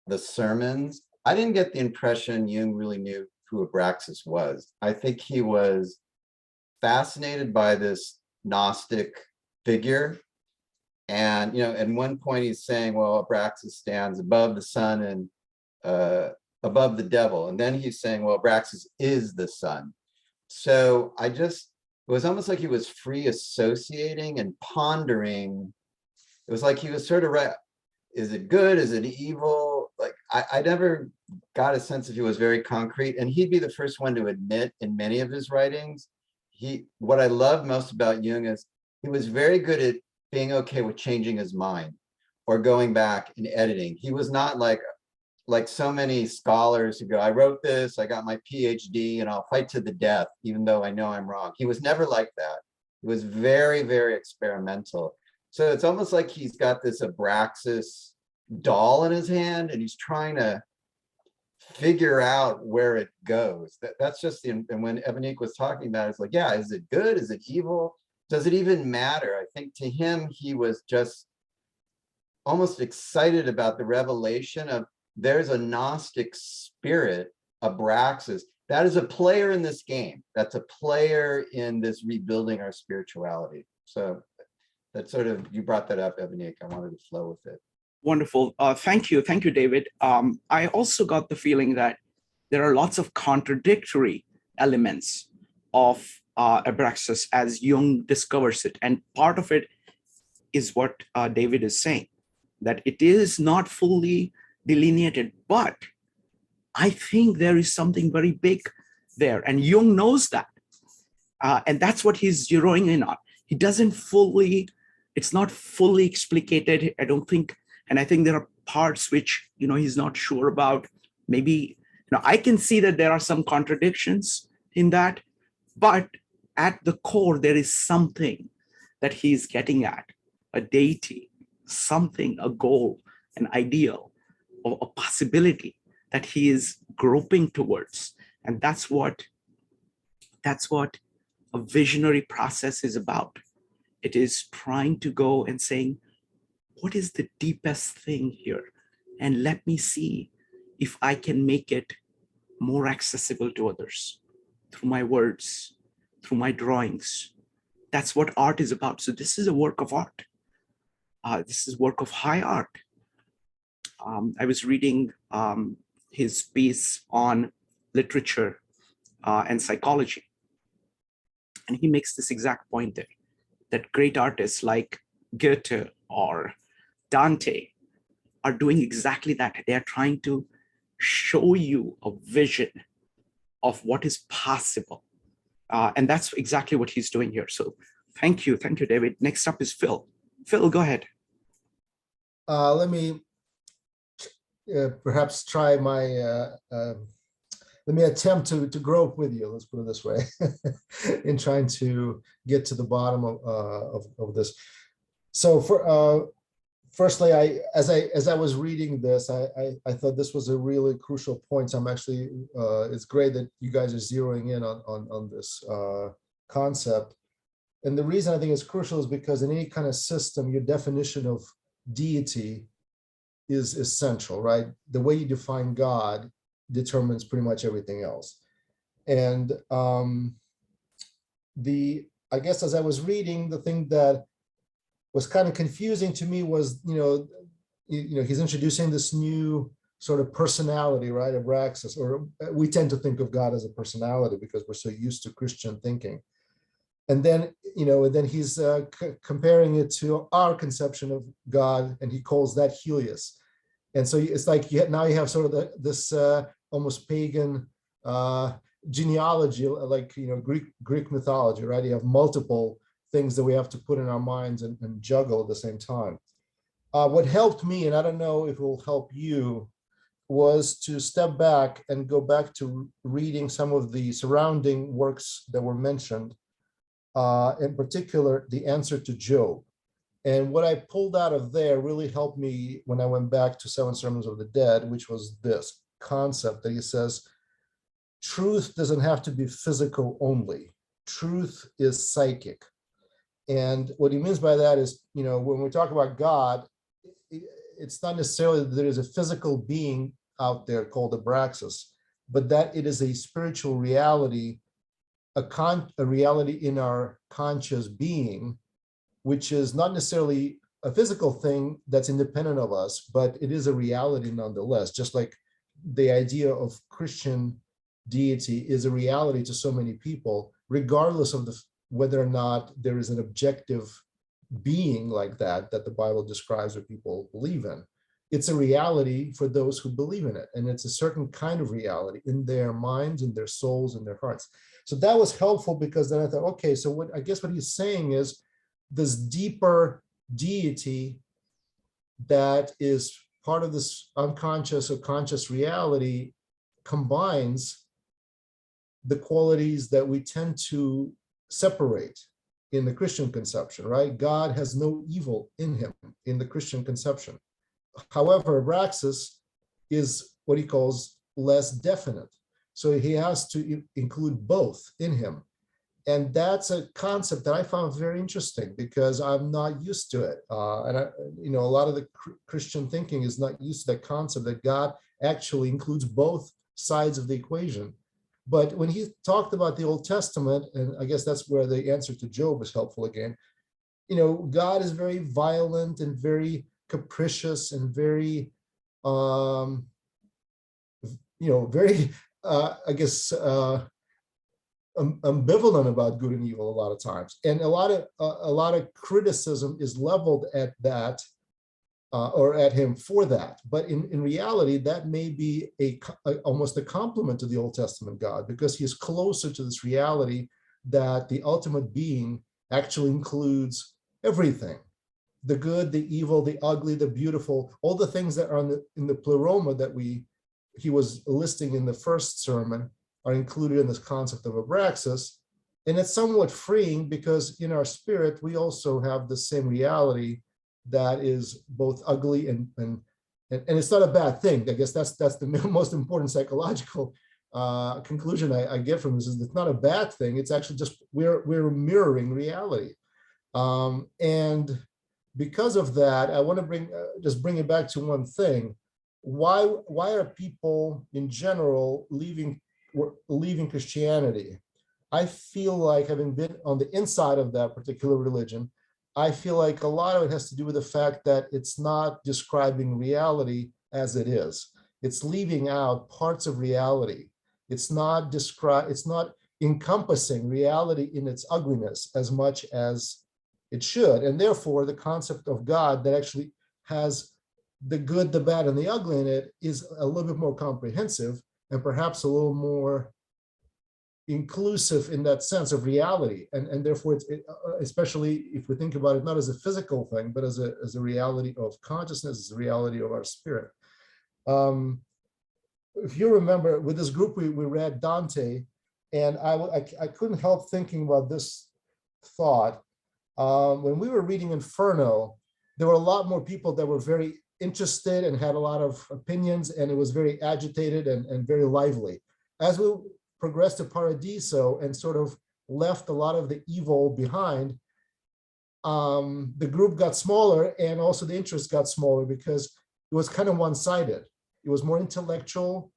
the sermons, I didn't get the impression Jung really knew who Abraxas was. I think he was fascinated by this Gnostic figure. And, at one point he's saying, well, Abraxas stands above the sun and above the devil. And then he's saying, well, Abraxas is the sun. So it was almost like he was free associating and pondering. It was like he was sort of right. Is it good? Is it evil? Like I never got a sense if he was very concrete, and he'd be the first one to admit in many of his writings. What I love most about Jung is he was very good at being okay with changing his mind or going back and editing. He was not like so many scholars who go, I wrote this, I got my PhD, and I'll fight to the death, even though I know I'm wrong. He was never like that. He was very, very experimental. So it's almost like he's got this Abraxas doll in his hand, and he's trying to figure out where it goes. That's just and when Evanique was talking about it, it's like, yeah, is it good? Is it evil? Does it even matter? I think to him, he was just almost excited about the revelation of there's a Gnostic spirit, Abraxas, that is a player in this game. That's a player in this rebuilding our spirituality. So that's you brought that up, Evanique. I wanted to flow with it. Wonderful. Thank you, David. I also got the feeling that there are lots of contradictory elements of Abraxas as Jung discovers it. And part of it is what David is saying, that it is not fully delineated, but I think there is something very big there. And Jung knows that. And that's what he's zeroing in on. He doesn't it's not fully explicated, I don't think. And I think there are parts which, he's not sure about. Maybe, I can see that there are some contradictions in that, but at the core, there is something that he's getting at, a deity, something, a goal, an ideal, or a possibility that he is groping towards. And that's what a visionary process is about. It is trying to go and saying, what is the deepest thing here? And let me see if I can make it more accessible to others through my words, through my drawings. That's what art is about. So this is a work of art. This is work of high art. I was reading his piece on literature and psychology. And he makes this exact point there, that great artists like Goethe or Dante are doing exactly that. They are trying to show you a vision of what is possible. And that's exactly what he's doing here. So thank you, David. Next up is Phil. Phil, go ahead. Let me perhaps try let me attempt to grope with you, let's put it this way, in trying to get to the bottom of this. So firstly, as I was reading this, I thought this was a really crucial point. So I'm actually, it's great that you guys are zeroing in on this concept. And the reason I think it's crucial is because in any kind of system, your definition of deity is essential, right? The way you define God determines pretty much everything else. And I guess as I was reading, the thing that was kind of confusing to me was, he's introducing this new sort of personality, right? Abraxas, or we tend to think of God as a personality because we're so used to Christian thinking. And then, then he's comparing it to our conception of God, and he calls that Helios. And so it's like now you have sort of this almost pagan genealogy, like Greek mythology, right? You have multiple things that we have to put in our minds and juggle at the same time. What helped me, and I don't know if it will help you, was to step back and go back to reading some of the surrounding works that were mentioned, in particular, the answer to Job. And what I pulled out of there really helped me when I went back to Seven Sermons of the Dead, which was this concept that he says, truth doesn't have to be physical only. Truth is psychic. And what he means by that is, when we talk about God, it's not necessarily that there is a physical being out there called Abraxas, but that it is a spiritual reality, a reality in our conscious being, which is not necessarily a physical thing that's independent of us, but it is a reality nonetheless, just like the idea of Christian deity is a reality to so many people, regardless of whether or not there is an objective being like that the Bible describes or people believe in. It's a reality for those who believe in it. And it's a certain kind of reality in their minds, in their souls, in their hearts. So that was helpful, because then I thought, okay, so what he's saying is this deeper deity that is part of this unconscious or conscious reality combines the qualities that we tend to separate in the Christian conception, right? God has no evil in him in the Christian conception. However, Abraxas is what he calls less definite. So he has to include both in him. And that's a concept that I found very interesting, because I'm not used to it. A lot of the Christian thinking is not used to that concept that God actually includes both sides of the equation. But when he talked about the Old Testament, and I guess that's where the answer to Job is helpful again, God is very violent and very capricious and very, very, ambivalent about good and evil a lot of times. And a lot of criticism is leveled at that, or at him for that. But in reality, that may be almost a compliment to the Old Testament God, because he is closer to this reality that the ultimate being actually includes everything: the good, the evil, the ugly, the beautiful, all the things that are in the pleroma that he was listing in the first sermon are included in this concept of Abraxas. And it's somewhat freeing, because in our spirit, we also have the same reality that is both ugly and it's not a bad thing. I guess that's the most important psychological conclusion I get from this, is it's not a bad thing. It's actually just we're mirroring reality. And because of that, I want to bring it back to one thing. Why are people in general leaving Christianity? I feel like, having been on the inside of that particular religion, I feel like a lot of it has to do with the fact that it's not describing reality as it is. It's leaving out parts of reality. It's not encompassing reality in its ugliness as much as it should. And therefore, the concept of God that actually has the good, the bad, and the ugly in it is a little bit more comprehensive, and perhaps a little more inclusive in that sense of reality. And therefore, especially if we think about it not as a physical thing, but as a reality of consciousness, as a reality of our spirit. If you remember, with this group, we read Dante, and I couldn't help thinking about this thought. When we were reading Inferno, there were a lot more people that were very interested and had a lot of opinions, and it was very agitated and very lively. As we progressed to Paradiso and sort of left a lot of the evil behind, the group got smaller, and also the interest got smaller, because it was kind of one-sided. It was more intellectual,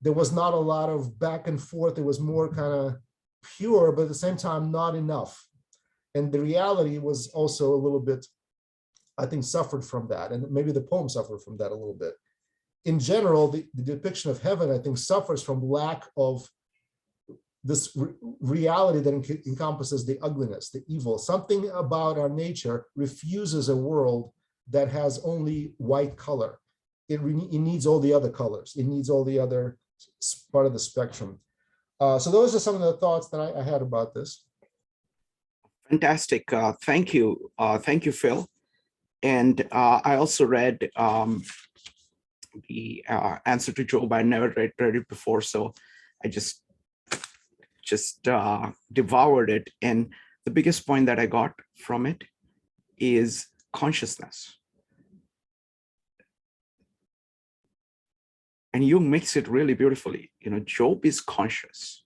there was not a lot of back and forth. It was more kind of pure, but at the same time, not enough. And the reality was also a little bit, I think, suffered from that. And maybe the poem suffered from that a little bit. In general, the depiction of heaven, I think, suffers from lack of this reality that encompasses the ugliness, the evil. Something about our nature refuses a world that has only white color. It needs all the other colors. It needs all the other part of the spectrum. So those are some of the thoughts that I had about this. Fantastic. Thank you. Thank you, Phil. And I also read the answer to Job. I never read it before, so I just devoured it. And the biggest point that I got from it is consciousness. And Jung makes it really beautifully. You know, Job is conscious.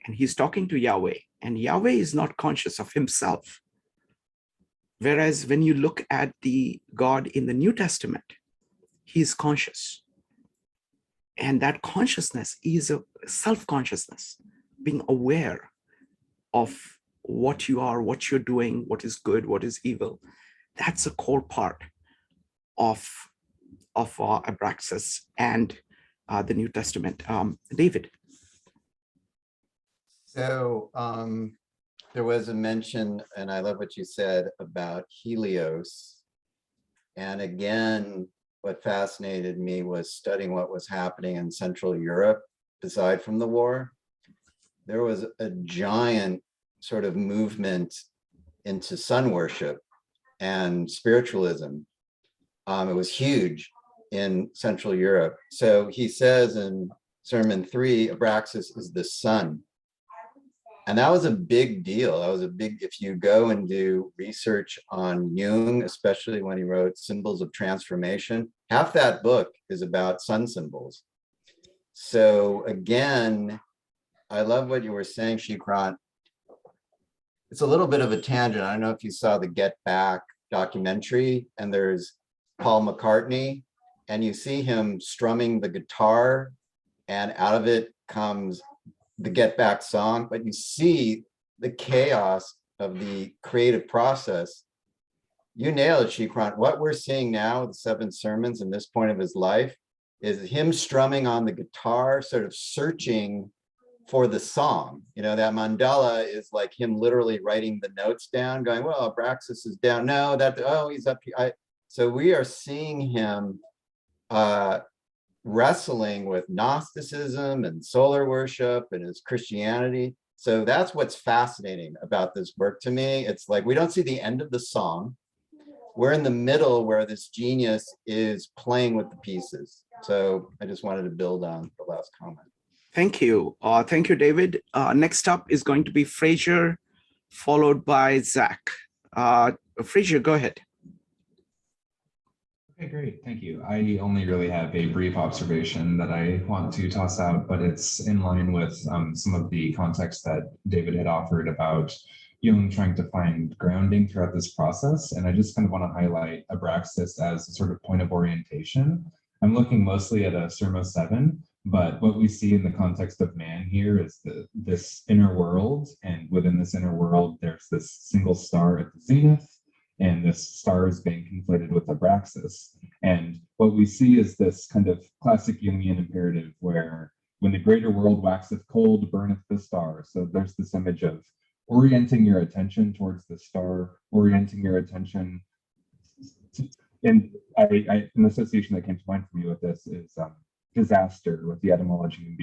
And he's talking to Yahweh. And Yahweh is not conscious of himself. Whereas when you look at the God in the New Testament, he is conscious. And that consciousness is a self-consciousness, being aware of what you are, what you're doing, what is good, what is evil. That's a core part of Abraxas and the New Testament. David. So there was a mention, and I love what you said about Helios. And again, what fascinated me was studying what was happening in Central Europe, aside from the war. There was a giant sort of movement into sun worship and spiritualism. It was huge in Central Europe. So he says in Sermon 3, Abraxas is the sun. And that was a big deal. That was a big, if you go and do research on Jung, especially when he wrote Symbols of Transformation, half that book is about sun symbols. So again, I love what you were saying, Shikran. It's a little bit of a tangent. I don't know if you saw the Get Back documentary, and there's Paul McCartney, and you see him strumming the guitar, and out of it comes the Get Back song, but you see the chaos of the creative process. You nailed it, Shikran. What we're seeing now with the 7 sermons in this point of his life is him strumming on the guitar, sort of searching for the song. You know, that mandala is like him literally writing the notes down, going, well, Abraxas is down. No, that, oh, he's up here. So we are seeing him wrestling with Gnosticism and solar worship and his Christianity. So that's what's fascinating about this work to me. It's like we don't see the end of the song. We're in the middle where this genius is playing with the pieces. So I just wanted to build on the last comment. Thank you. Thank you, David. Next up is going to be Fraser, followed by Zach. Fraser, go ahead. Okay, great. Thank you. I only really have a brief observation that I want to toss out, but it's in line with some of the context that David had offered about Jung trying to find grounding throughout this process. And I just kind of want to highlight Abraxas as a sort of point of orientation. I'm looking mostly at a Sermo 7, but what we see in the context of man here is this inner world. And within this inner world, there's this single star at the zenith. And this star is being conflated with Abraxas. And what we see is this kind of classic Jungian imperative where when the greater world waxeth cold, burneth the star. So there's this image of orienting your attention towards the star, orienting your attention. And an association that came to mind for me with this is disaster, with the etymology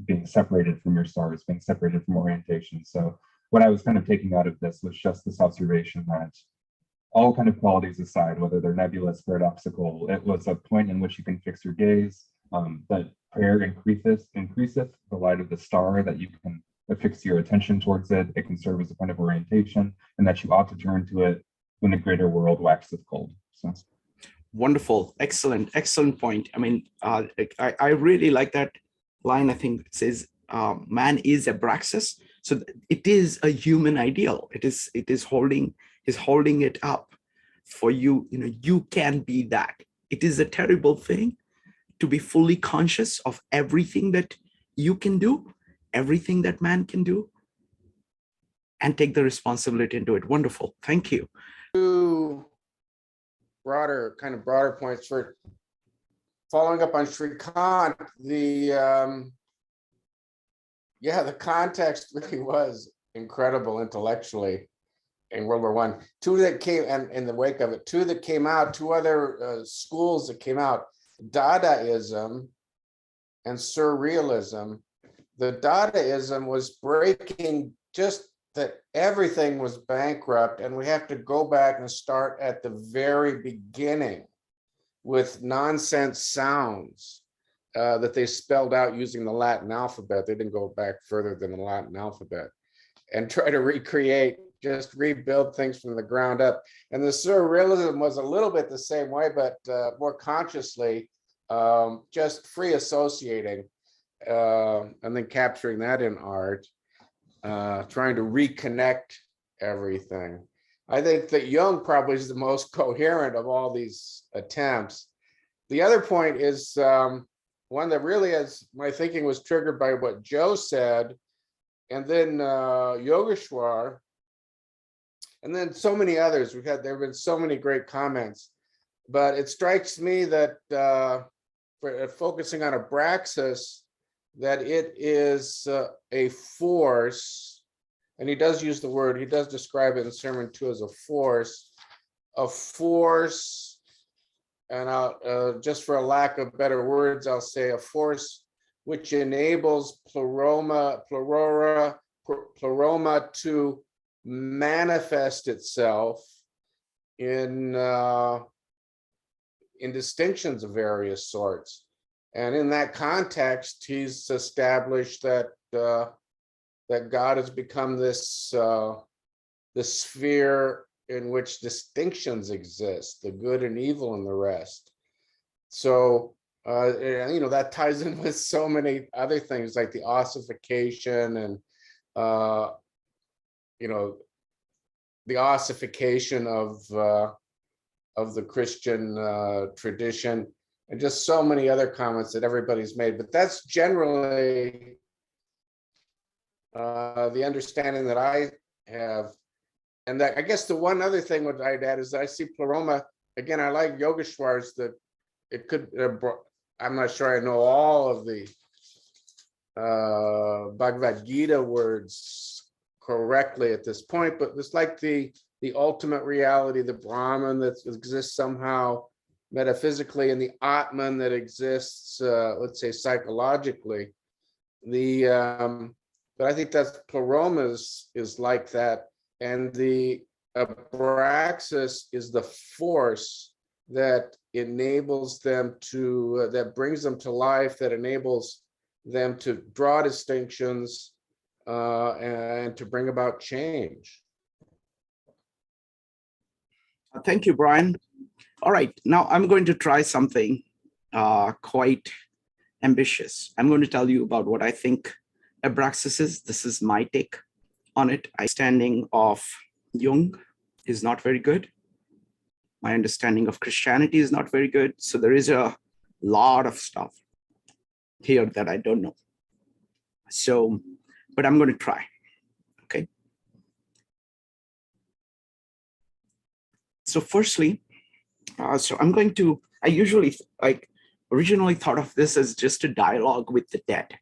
being separated from your stars, being separated from orientation. So what I was kind of taking out of this was just this observation that all kind of qualities aside, whether they're nebulous, paradoxical, it was a point in which you can fix your gaze, that prayer increaseth the light of the star, that you can affix your attention towards it. It can serve as a point of orientation, and that you ought to turn to it when the greater world waxeth cold. So. Wonderful. Excellent. Excellent point. I mean, I really like that line. I think it says, man is Abraxas. So it is a human ideal. It is holding it up for you. You know, you can be that. It is a terrible thing to be fully conscious of everything that you can do, everything that man can do, and take the responsibility into it. Wonderful. Thank you. Two broader points for following up on Shrikant. The context really was incredible intellectually in World War I. Two that came, and in the wake of it, two that came out, two other schools that came out, Dadaism and Surrealism. The Dadaism was breaking just that everything was bankrupt, and we have to go back and start at the very beginning with nonsense sounds that they spelled out using the Latin alphabet. They didn't go back further than the Latin alphabet, and try to recreate, just rebuild things from the ground up. And the Surrealism was a little bit the same way, but more consciously, just free associating, and then capturing that in art. Trying to reconnect everything. I think that Jung probably is the most coherent of all these attempts. The other point is one that really has, my thinking was triggered by what Joe said, and then Yogeshwar, and then so many others. There have been so many great comments, but it strikes me that for focusing on Abraxas, that it is a force, and he does use the word, he does describe it in Sermon 2 as a force, and I'll, just for a lack of better words, I'll say a force which enables pleroma to manifest itself in distinctions of various sorts. And in that context, he's established that that God has become this the sphere in which distinctions exist, the good and evil and the rest. So that ties in with so many other things like the ossification and the ossification of the Christian tradition. And just so many other comments that everybody's made, but that's generally the understanding that I have. And that, I guess the one other thing what I'd add is I see pleroma, again, I like Yogeshwar's, that it could, I'm not sure I know all of the Bhagavad Gita words correctly at this point, but it's like the ultimate reality, the Brahman that exists somehow metaphysically, and the Atman that exists, let's say, psychologically. But I think that's pleroma is like that, and the Abraxas is the force that enables them to, that brings them to life, that enables them to draw distinctions and to bring about change. Thank you, Brian. All right, now I'm going to try something quite ambitious. I'm going to tell you about what I think Abraxas is. This is my take on it. My understanding of Jung is not very good. My understanding of Christianity is not very good. So there is a lot of stuff here that I don't know. So, but I'm going to try, okay? So firstly, I usually originally thought of this as just a dialogue with the dead.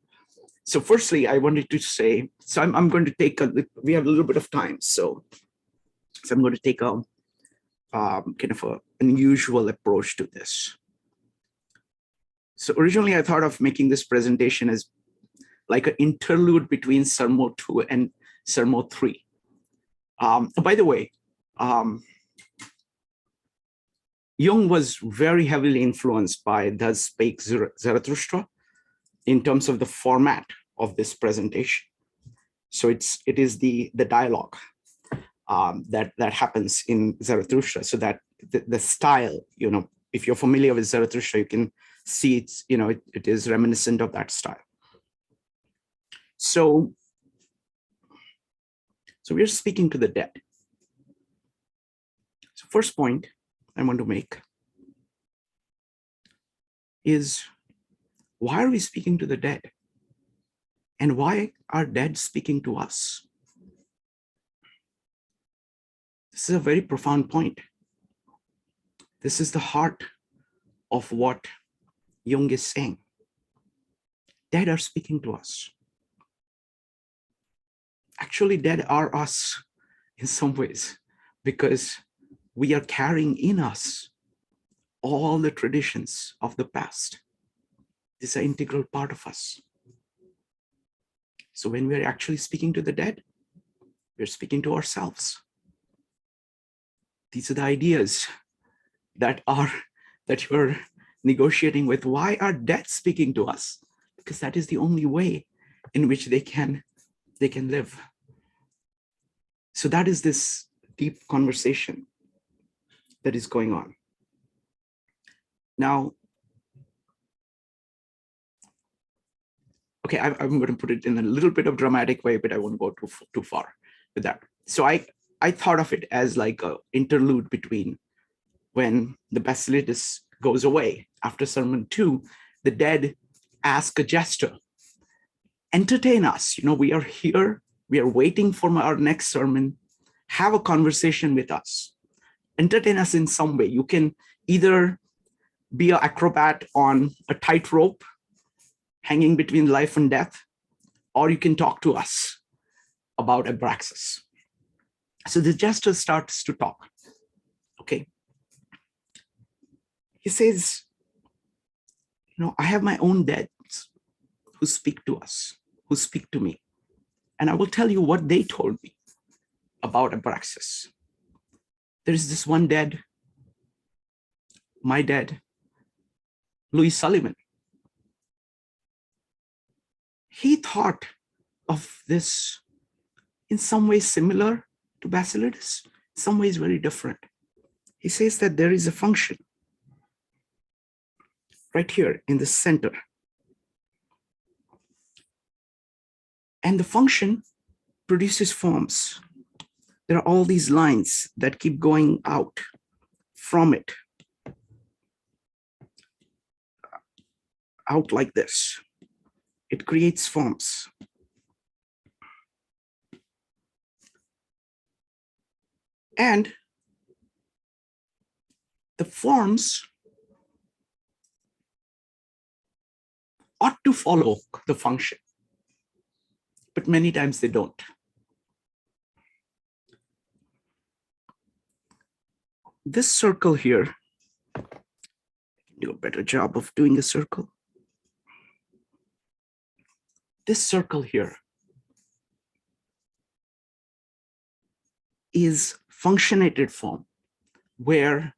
So firstly, I wanted to say, so I'm going to take we have a little bit of time. So I'm going to take a kind of an unusual approach to this. So originally I thought of making this presentation as like an interlude between Sermo 2 and Sermo 3. By the way, Jung was very heavily influenced by Thus Spake Zarathustra in terms of the format of this presentation. So it is the dialogue that happens in Zarathustra. So that the style, if you're familiar with Zarathustra, you can see it is reminiscent of that style. So we're speaking to the dead. So first point I want to make is Why are we speaking to the dead? And why are dead speaking to us? This is a very profound point. This is the heart of what Jung is saying. Dead are speaking to us. Actually, dead are us in some ways, because we are carrying in us all the traditions of the past. This is an integral part of us. So when we're actually speaking to the dead, we're speaking to ourselves. These are the ideas that you're negotiating with. Why are dead speaking to us? Because that is the only way in which they can live. So that is this deep conversation that is going on. Now, okay, I'm going to put it in a little bit of dramatic way, but I won't go too far with that. So I thought of it as like an interlude between when the Basilides goes away. After Sermon 2, the dead ask a jester, entertain us. We are here. We are waiting for our next sermon. Have a conversation with us. Entertain us in some way. You can either be an acrobat on a tightrope hanging between life and death, or you can talk to us about Abraxas. So the jester starts to talk. Okay. He says, I have my own dead who speak to us, who speak to me. And I will tell you what they told me about Abraxas. There is this one dead, my dead, Louis Sullivan. He thought of this in some ways similar to Basilides, in some ways very different. He says that there is a function right here in the center. And the function produces forms. There are all these lines that keep going out from it, out like this. It creates forms. And the forms ought to follow the function, but many times they don't. This circle here, do a better job of doing a circle. This circle here is functionated form, where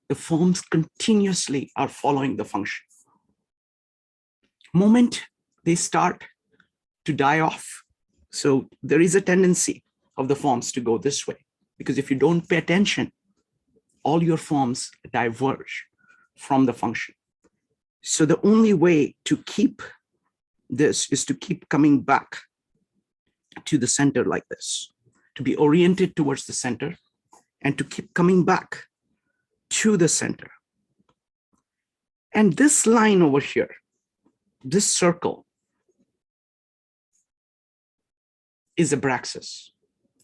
the forms continuously are following the function. Moment they start to die off. So there is a tendency of the forms to go this way, because if you don't pay attention, all your forms diverge from the function. So the only way to keep this is to keep coming back to the center like this, to be oriented towards the center and to keep coming back to the center. And this line over here, this circle, is Abraxas.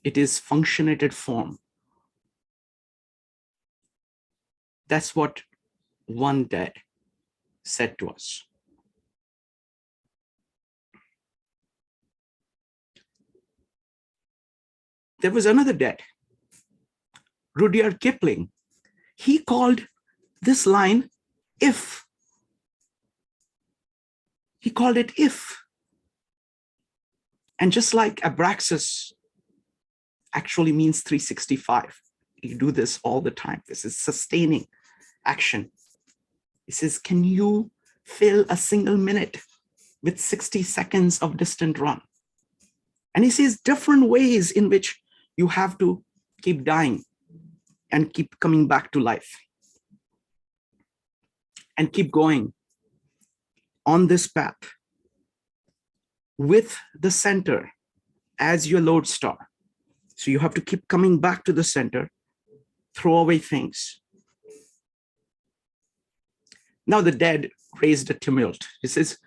It is functionated form. That's what one dead said to us. There was another dead, Rudyard Kipling. He called this line if. He called it if. And just like Abraxas actually means 365, you do this all the time. This is sustaining action. He says, can you fill a single minute with 60 seconds of distant run? And he says different ways in which you have to keep dying and keep coming back to life and keep going on this path with the center as your lodestar. So you have to keep coming back to the center, throw away things. Now the dead raised a tumult. He says,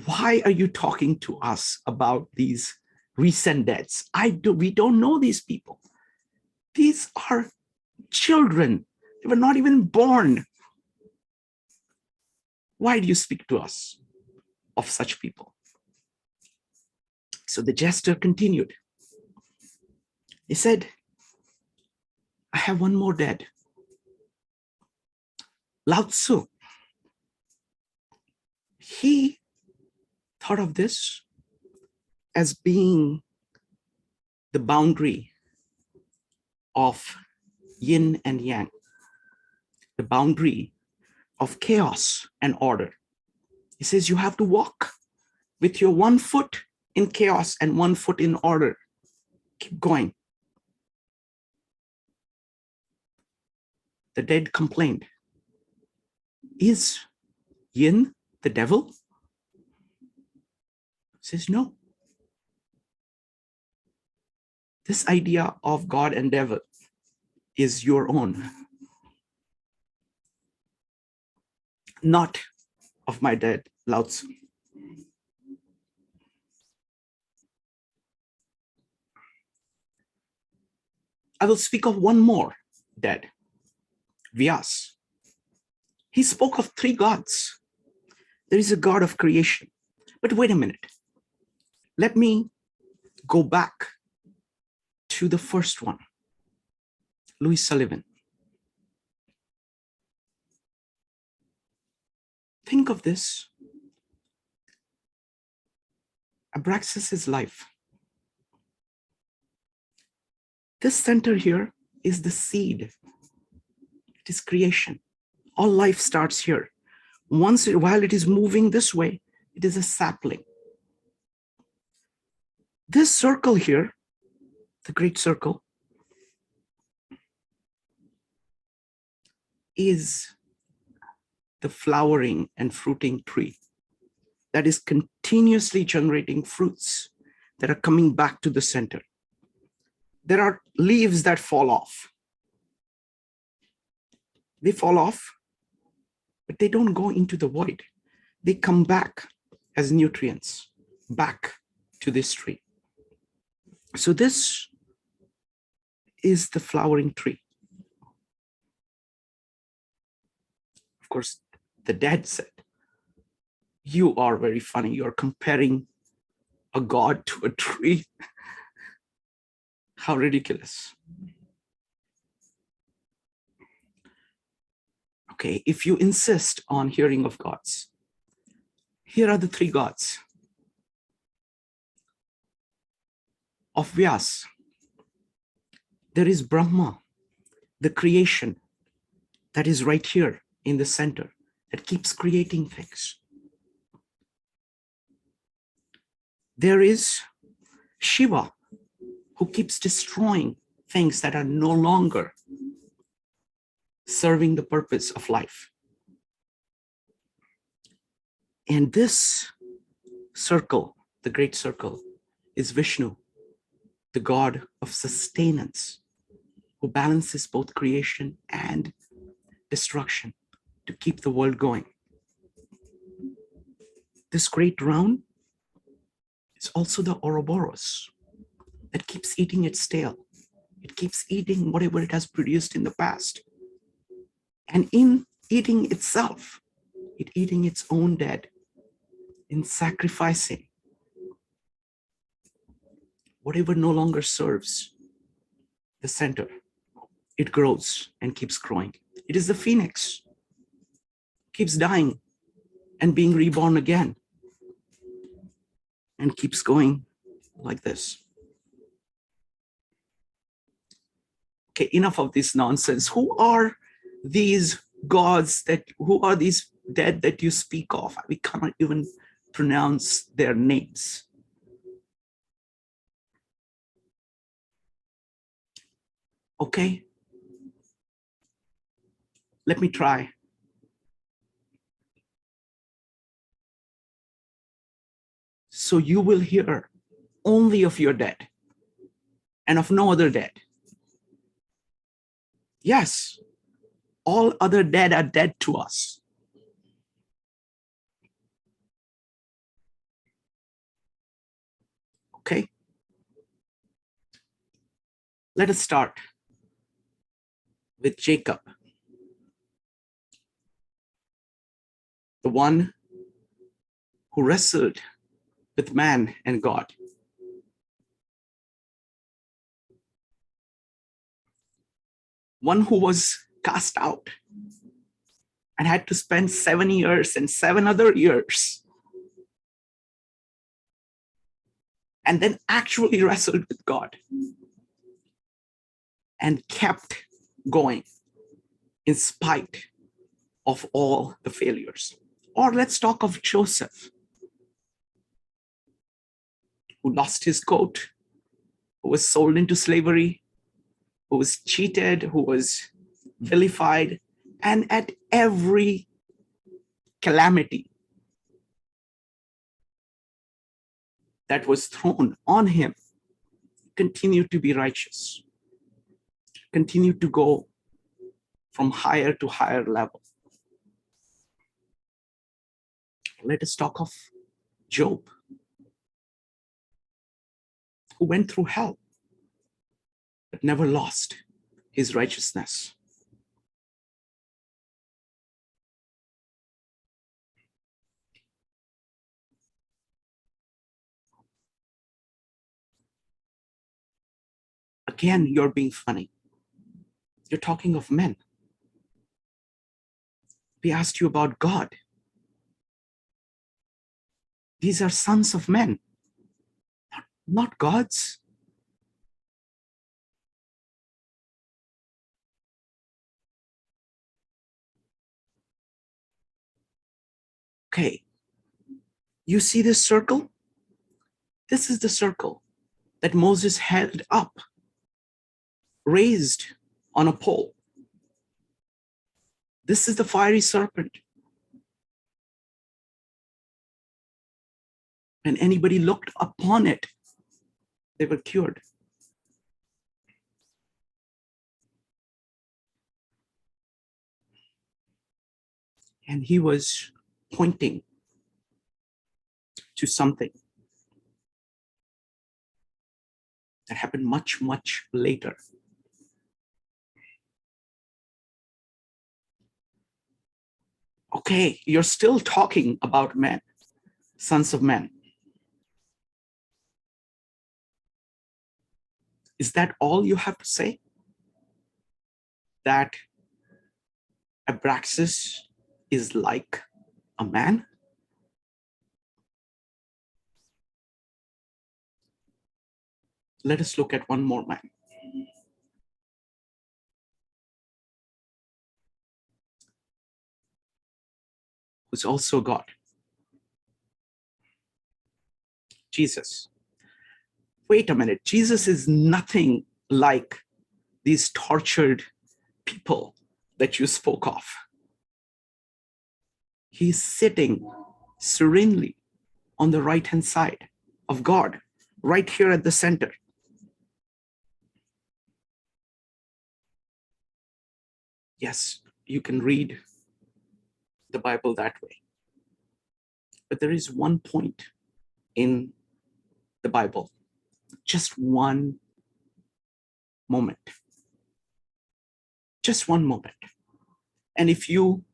why are you talking to us about these recent deaths? We don't know these people. These are children. They were not even born. Why do you speak to us of such people? So the jester continued. He said, I have one more dead. Lao Tzu. He thought of this as being the boundary of yin and yang, the boundary of chaos and order. He says you have to walk with your one foot in chaos and one foot in order. Keep going. The dead complained, is yin the devil? He says, no. This idea of God and devil is your own, not of my dead Lao Tzu. I will speak of one more dead, Vyas. He spoke of three gods. There is a God of creation. But wait a minute. Let me go back to the first one, Louis Sullivan. Think of this. Abraxas is life. This center here is the seed. It is creation. All life starts here. While it is moving this way, it is a sapling. This circle here, the great circle, is the flowering and fruiting tree that is continuously generating fruits that are coming back to the center. There are leaves that fall off. They fall off, but they don't go into the void. They come back as nutrients back to this tree. So this is the flowering tree. Of course, the dad said, you are very funny. You're comparing a god to a tree. How ridiculous. Okay, if you insist on hearing of gods, here are the three gods. Of Vyas, there is Brahma, the creation that is right here in the center, that keeps creating things. There is Shiva, who keeps destroying things that are no longer serving the purpose of life. And this circle, the great circle, is Vishnu, the god of sustenance, who balances both creation and destruction to keep the world going. This great round is also the Ouroboros that keeps eating its tail. It keeps eating whatever it has produced in the past. And in eating itself, it eating its own dead, in sacrificing whatever no longer serves the center. It grows and keeps growing. It is the phoenix, keeps dying and being reborn again, and keeps going like this. Okay, enough of this nonsense. Who are these gods who are these dead that you speak of? We cannot even pronounce their names. Okay, let me try. So you will hear only of your dead and of no other dead. Yes, all other dead are dead to us. Let us start with Jacob, the one who wrestled with man and God. One who was cast out and had to spend 7 years and 7 other years, and then actually wrestled with God and kept going in spite of all the failures. Or let's talk of Joseph, who lost his coat, who was sold into slavery, who was cheated, who was vilified, and at every calamity that was thrown on him, continued to be righteous, continued to go from higher to higher level. Let us talk of Job, who went through hell, but never lost his righteousness. Again, you're being funny. You're talking of men. We asked you about God. These are sons of men, not gods. Okay, you see this circle? This is the circle that Moses held up, raised on a pole. This is the fiery serpent. When anybody looked upon it, they were cured. And he was pointing to something that happened much, much later. Okay, you're still talking about men, sons of men. Is that all you have to say? That Abraxas is like a man? Let us look at one more man. Who's also God. Jesus. Wait a minute. Jesus is nothing like these tortured people that you spoke of. He's sitting serenely on the right-hand side of God, right here at the center. Yes, you can read the Bible that way. But there is one point in the Bible, just one moment. Just one moment. And if you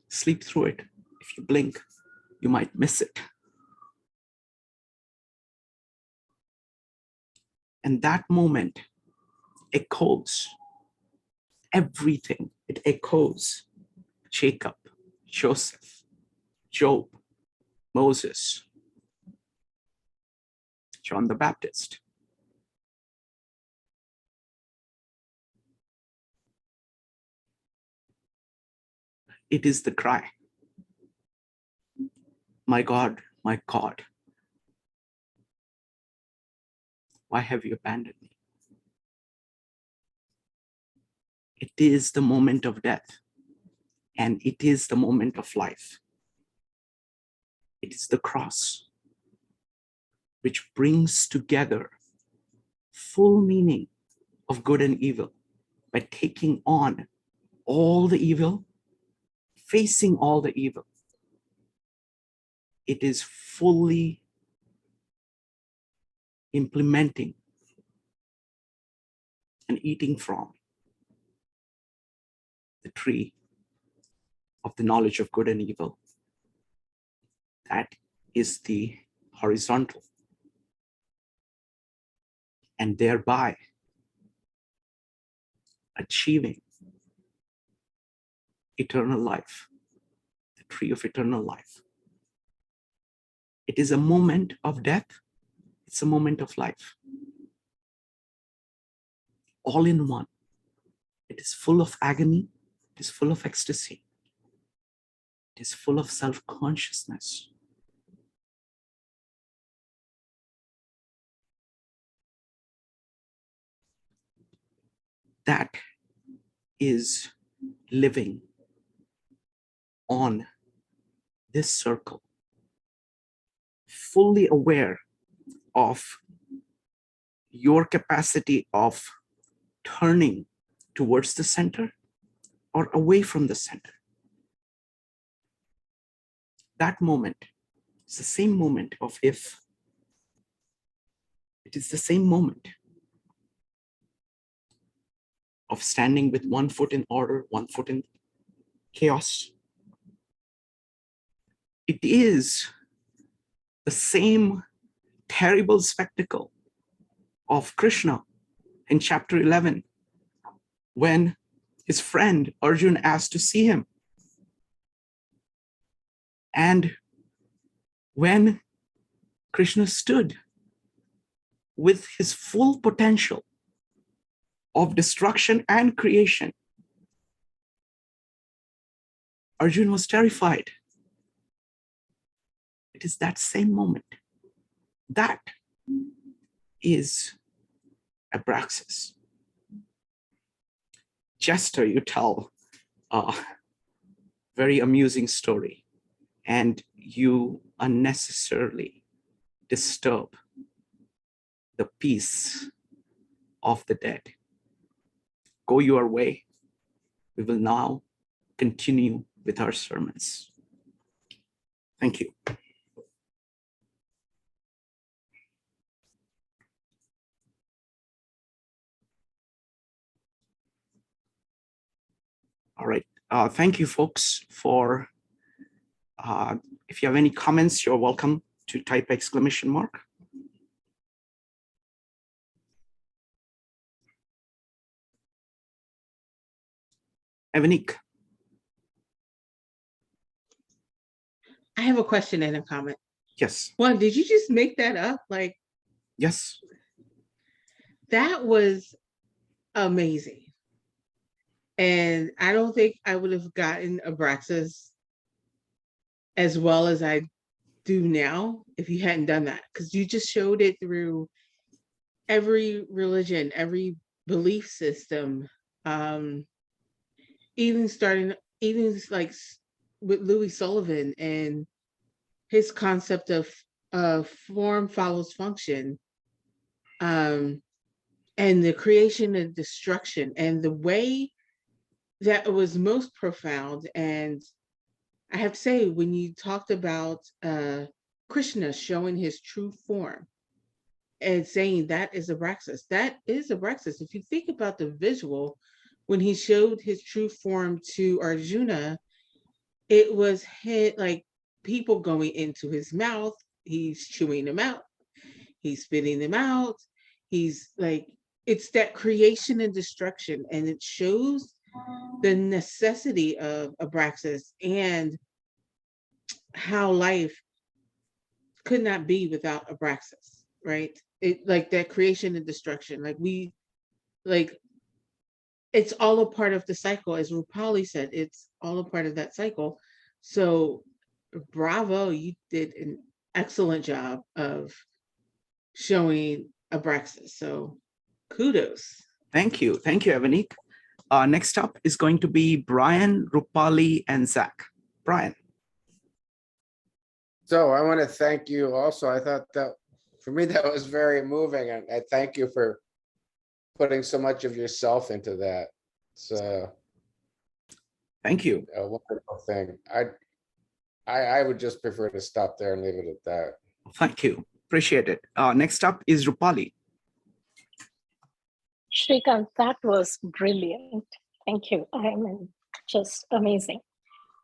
sleep through it, if you blink, you might miss it. And that moment echoes everything. It echoes Jacob, Joseph, Job, Moses, John the Baptist. It is the cry, my God, why have you abandoned me? It is the moment of death, and it is the moment of life. It is the cross which brings together full meaning of good and evil by taking on all the evil, facing all the evil. It is fully implementing and eating from the tree of the knowledge of good and evil. That is the horizontal. And thereby achieving eternal life, the tree of eternal life. It is a moment of death. It's a moment of life. All in one. It is full of agony. It is full of ecstasy. It is full of self-consciousness. That is living on this circle, fully aware of your capacity of turning towards the center or away from the center. That moment is the same moment of if. It is the same moment of standing with one foot in order, one foot in chaos. It is the same terrible spectacle of Krishna in chapter 11, when his friend Arjun asked to see him. And when Krishna stood with his full potential of destruction and creation, Arjun was terrified. It is that same moment. That is Abraxas. Chester, you tell a very amusing story, and you unnecessarily disturb the peace of the dead. Go your way. We will now continue with our sermons. Thank you. All right. Thank you, folks, for, if you have any comments, you're welcome to type exclamation mark. Evanik. I have a question and a comment. Yes. One, did you just make that up? Like, yes. That was amazing. And I don't think I would have gotten Abraxas as well as I do now if you hadn't done that, because you just showed it through every religion, every belief system, even like with Louis Sullivan and his concept of form follows function, and the creation and destruction, and the way that was most profound. And I have to say, when you talked about Krishna showing his true form and saying that is Abraxas, if you think about the visual, when he showed his true form to Arjuna, it was like people going into his mouth, he's chewing them out, he's spitting them out, he's like, it's that creation and destruction, and it shows the necessity of Abraxas and how life could not be without Abraxas, right? It like that creation and destruction, it's all a part of the cycle. As Rupali said, it's all a part of that cycle. So bravo, you did an excellent job of showing Abraxas. So kudos. Thank you, Evanik. Next up is going to be Brian, Rupali, and Zach. Brian. So I want to thank you also. I thought that for me, that was very moving. And I thank you for putting so much of yourself into that. So thank you. A wonderful thing. I would just prefer to stop there and leave it at that. Thank you. Appreciate it. Next up is Rupali. Shrikant, that was brilliant. Thank you. I mean, just amazing.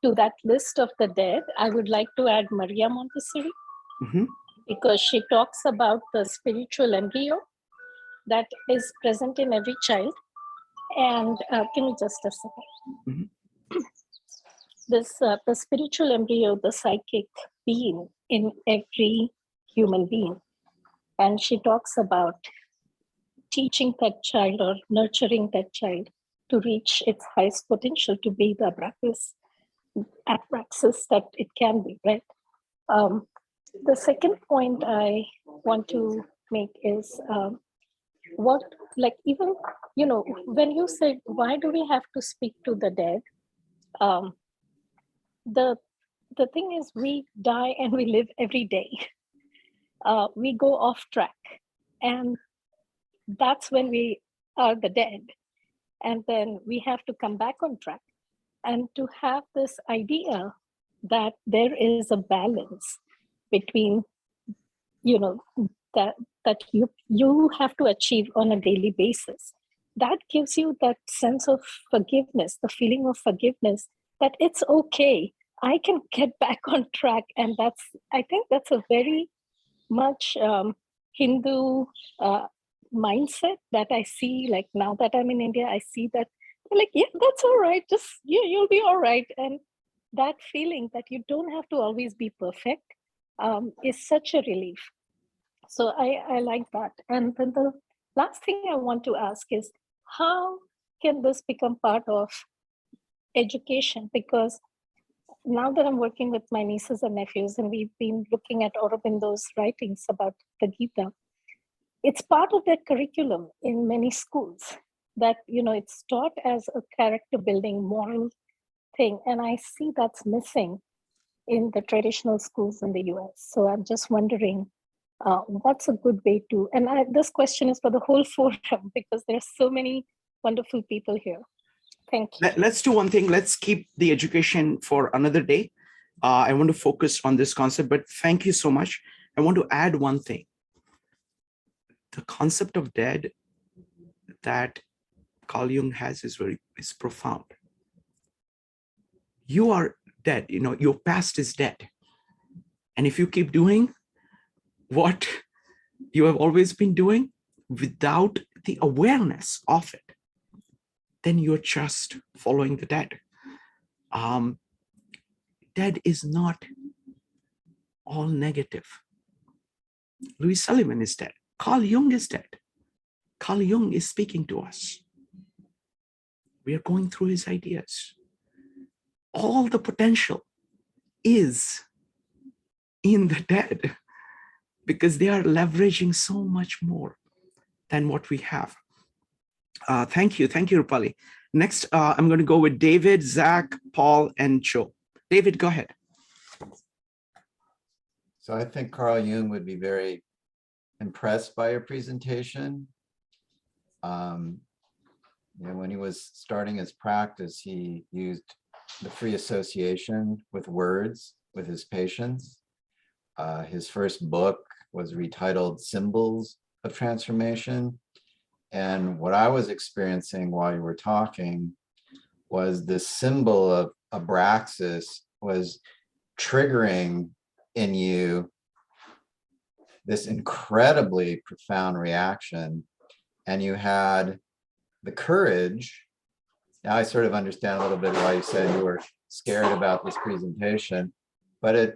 To that list of the dead, I would like to add Maria Montessori, because she talks about the spiritual embryo that is present in every child. And give me just a second. The spiritual embryo, the psychic being in every human being. And she talks about teaching that child or nurturing that child to reach its highest potential, to be the Abraxas that it can be, right? The second point I want to make is what, like, even, you know, when you said, why do we have to speak to the dead? The thing is, we die and we live every day. We go off track, and that's when we are the dead. And then we have to come back on track. And to have this idea that there is a balance between, you know, that you have to achieve on a daily basis, that gives you that sense of forgiveness, the feeling of forgiveness, that it's okay, I can get back on track. And I think that's a very much Hindu mindset that I see. Like, now that I'm in India, I see that, like, yeah, that's all right, just, yeah, you'll be all right. And that feeling that you don't have to always be perfect is such a relief. So I like that. And then the last thing I want to ask is, how can this become part of education? Because now that I'm working with my nieces and nephews, and we've been looking at Aurobindo's writings about the Gita, it's part of their curriculum in many schools, that, you know, it's taught as a character building, moral thing. And I see that's missing in the traditional schools in the US. So I'm just wondering, what's a good way to, and this question is for the whole forum, because there's so many wonderful people here. Thank you. Let's do one thing. Let's keep the education for another day. I want to focus on this concept, but thank you so much. I want to add one thing. The concept of dead that Carl Jung has is profound. You are dead, you know, your past is dead. And if you keep doing what you have always been doing without the awareness of it, then you're just following the dead. Dead is not all negative. Louis Sullivan is dead. Carl Jung is dead. Carl Jung is speaking to us. We are going through his ideas. All the potential is in the dead, because they are leveraging so much more than what we have. Thank you, Rupali. Next, I'm going to go with David, Zach, Paul, and Joe. David, go ahead. So I think Carl Jung would be very impressed by your presentation. You know, when he was starting his practice, he used the free association with words with his patients. His first book was retitled Symbols of Transformation. And what I was experiencing while you were talking was the symbol of Abraxas was triggering in you this incredibly profound reaction. And you had the courage. Now I sort of understand a little bit why you said you were scared about this presentation, but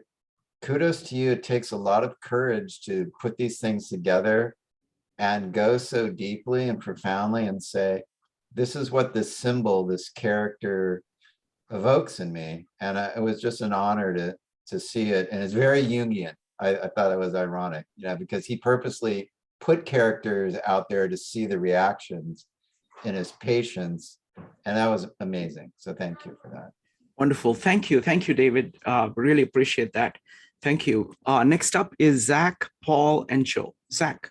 kudos to you. It takes a lot of courage to put these things together and go so deeply and profoundly and say, this is what this symbol, this character evokes in me. And it was just an honor to see it. And it's very Jungian. I thought it was ironic, you know, because he purposely put characters out there to see the reactions in his patients. And that was amazing. So thank you for that. Wonderful. Thank you. Thank you, David. Really appreciate that. Thank you. Next up is Zach, Paul, and Joe. Zach.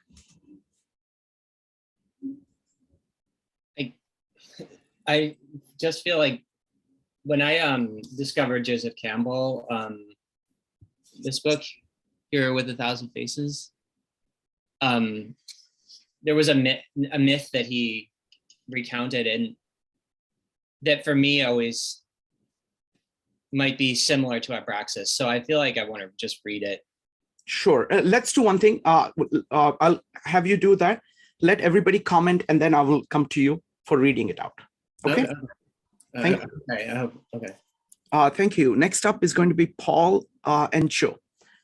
I just feel like when I discovered Joseph Campbell, this book, Hero with a Thousand Faces, there was a myth that he recounted, and that for me always might be similar to Abraxas. So I feel like I want to just read it. Sure. Let's do one thing. I'll have you do that. Let everybody comment, and then I will come to you for reading it out. Okay. Thank you. Okay. Thank you. Next up is going to be Paul and Joe.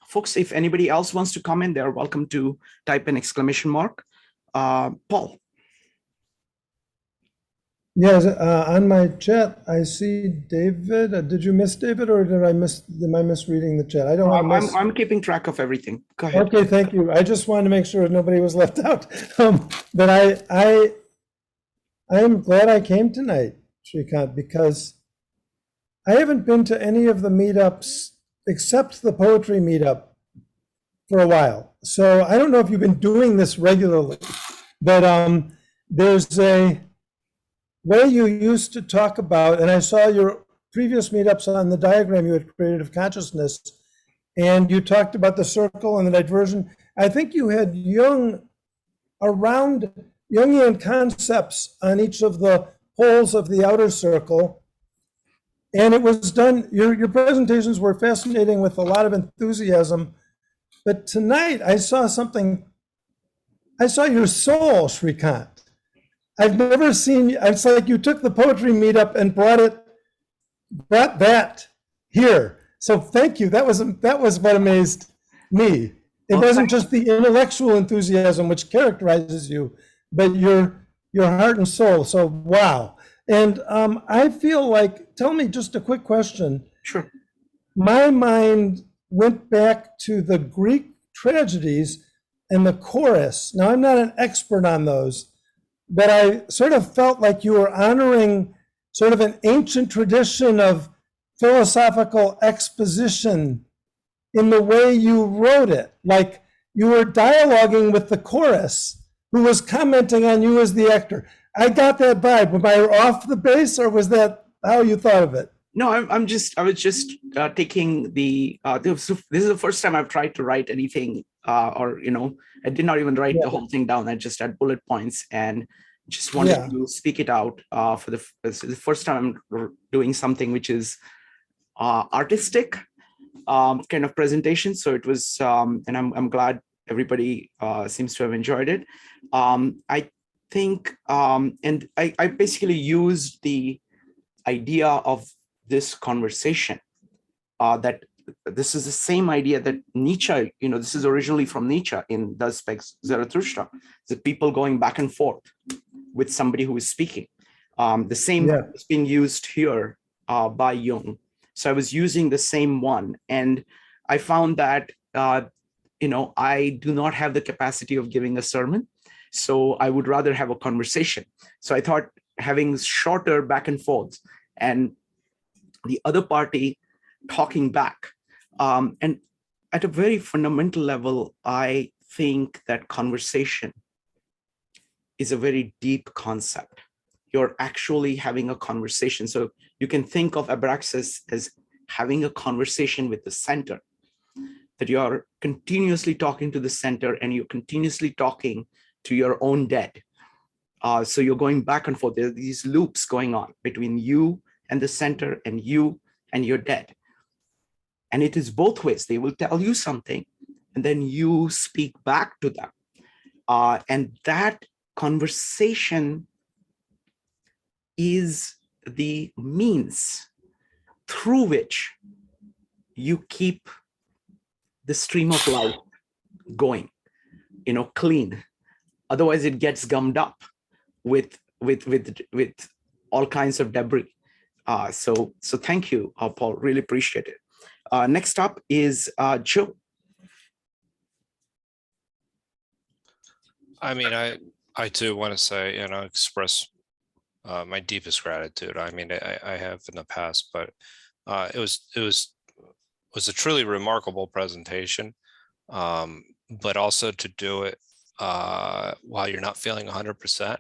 Folks, if anybody else wants to comment, they're welcome to type an exclamation mark. Paul. Yes, on my chat, I see David. Did you miss David, or am I misreading the chat? I don't want to miss. I'm keeping track of everything. Go ahead. Okay, thank you. I just wanted to make sure nobody was left out. But I am glad I came tonight, Shrikant, because I haven't been to any of the meetups except the poetry meetup for a while. So I don't know if you've been doing this regularly, but there's a way you used to talk about, and I saw your previous meetups on the diagram you had created of consciousness, and you talked about the circle and the diversion. I think you had Jung around Jungian concepts on each of the poles of the outer circle. And it was done, your presentations were fascinating with a lot of enthusiasm. But tonight I saw something, I saw your soul, Shrikant. I've never seen, it's like you took the poetry meetup and brought that here. So thank you. That was what amazed me. It wasn't just the intellectual enthusiasm which characterizes you, but your heart and soul. So wow. And I feel like, tell me just a quick question. Sure. My mind went back to the Greek tragedies and the chorus. Now I'm not an expert on those, but I sort of felt like you were honoring sort of an ancient tradition of philosophical exposition in the way you wrote it. Like you were dialoguing with the chorus who was commenting on you as the actor. I got that vibe. Am I off the base, or was that how you thought of it? No, I was just taking the, this is the first time I've tried to write anything, or, I did not even write the whole thing down. I just had bullet points and just wanted to speak it out for the first time I'm doing something which is artistic kind of presentation. So it was, and I'm glad everybody seems to have enjoyed it. I think, and I basically used the idea of this conversation, that this is the same idea that Nietzsche, this is originally from Nietzsche in Thus Spake Zarathustra, the people going back and forth with somebody who is speaking. The same is being used here by Jung. So I was using the same one, and I found that, I do not have the capacity of giving a sermon, so I would rather have a conversation. So I thought having shorter back and forths and the other party talking back. And at a very fundamental level, I think that conversation is a very deep concept. You're actually having a conversation. So you can think of Abraxas as having a conversation with the center, that you're continuously talking to the center and you're continuously talking to your own dead. So you're going back and forth. There are these loops going on between you and the center and you and your dead. And it is both ways. They will tell you something and then you speak back to them. And that conversation is the means through which you keep the stream of life going, clean. Otherwise it gets gummed up with all kinds of debris. So thank you, Paul, really appreciate it. Next up is Joe. I mean, I too want to say, express my deepest gratitude. I mean, I have in the past, but it was a truly remarkable presentation. But also to do it while you're not feeling 100%.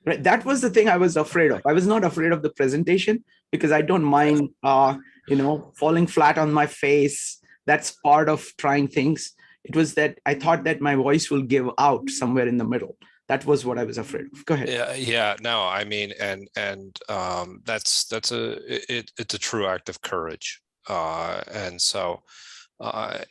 Right. That was the thing I was afraid of. I was not afraid of the presentation because I don't mind, falling flat on my face. That's part of trying things. It was that I thought that my voice will give out somewhere in the middle. That was what I was afraid of. Go ahead. Yeah, no, I mean, and it's a true act of courage, and so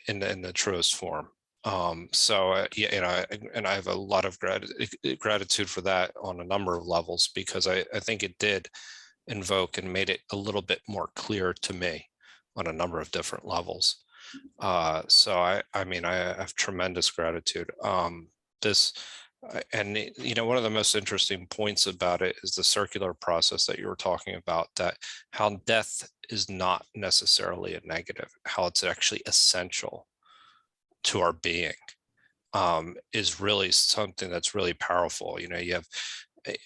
in the truest form. Yeah, you know, and I have a lot of gratitude for that on a number of levels, because I think it did invoke and made it a little bit more clear to me on a number of different levels. So I mean, I have tremendous gratitude. And you know, one of the most interesting points about it is the circular process that you were talking about, that how death is not necessarily a negative, how it's actually essential to our being, is really something that's really powerful. You know,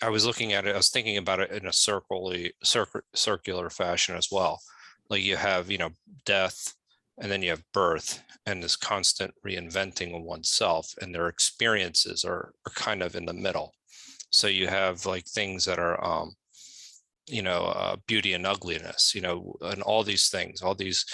I was looking at it, I was thinking about it in a circular fashion as well. Like you have, you know, death, and then you have birth, and this constant reinventing of oneself, and their experiences are kind of in the middle. So you have like things that are, you know, beauty and ugliness, you know, and all these things, all these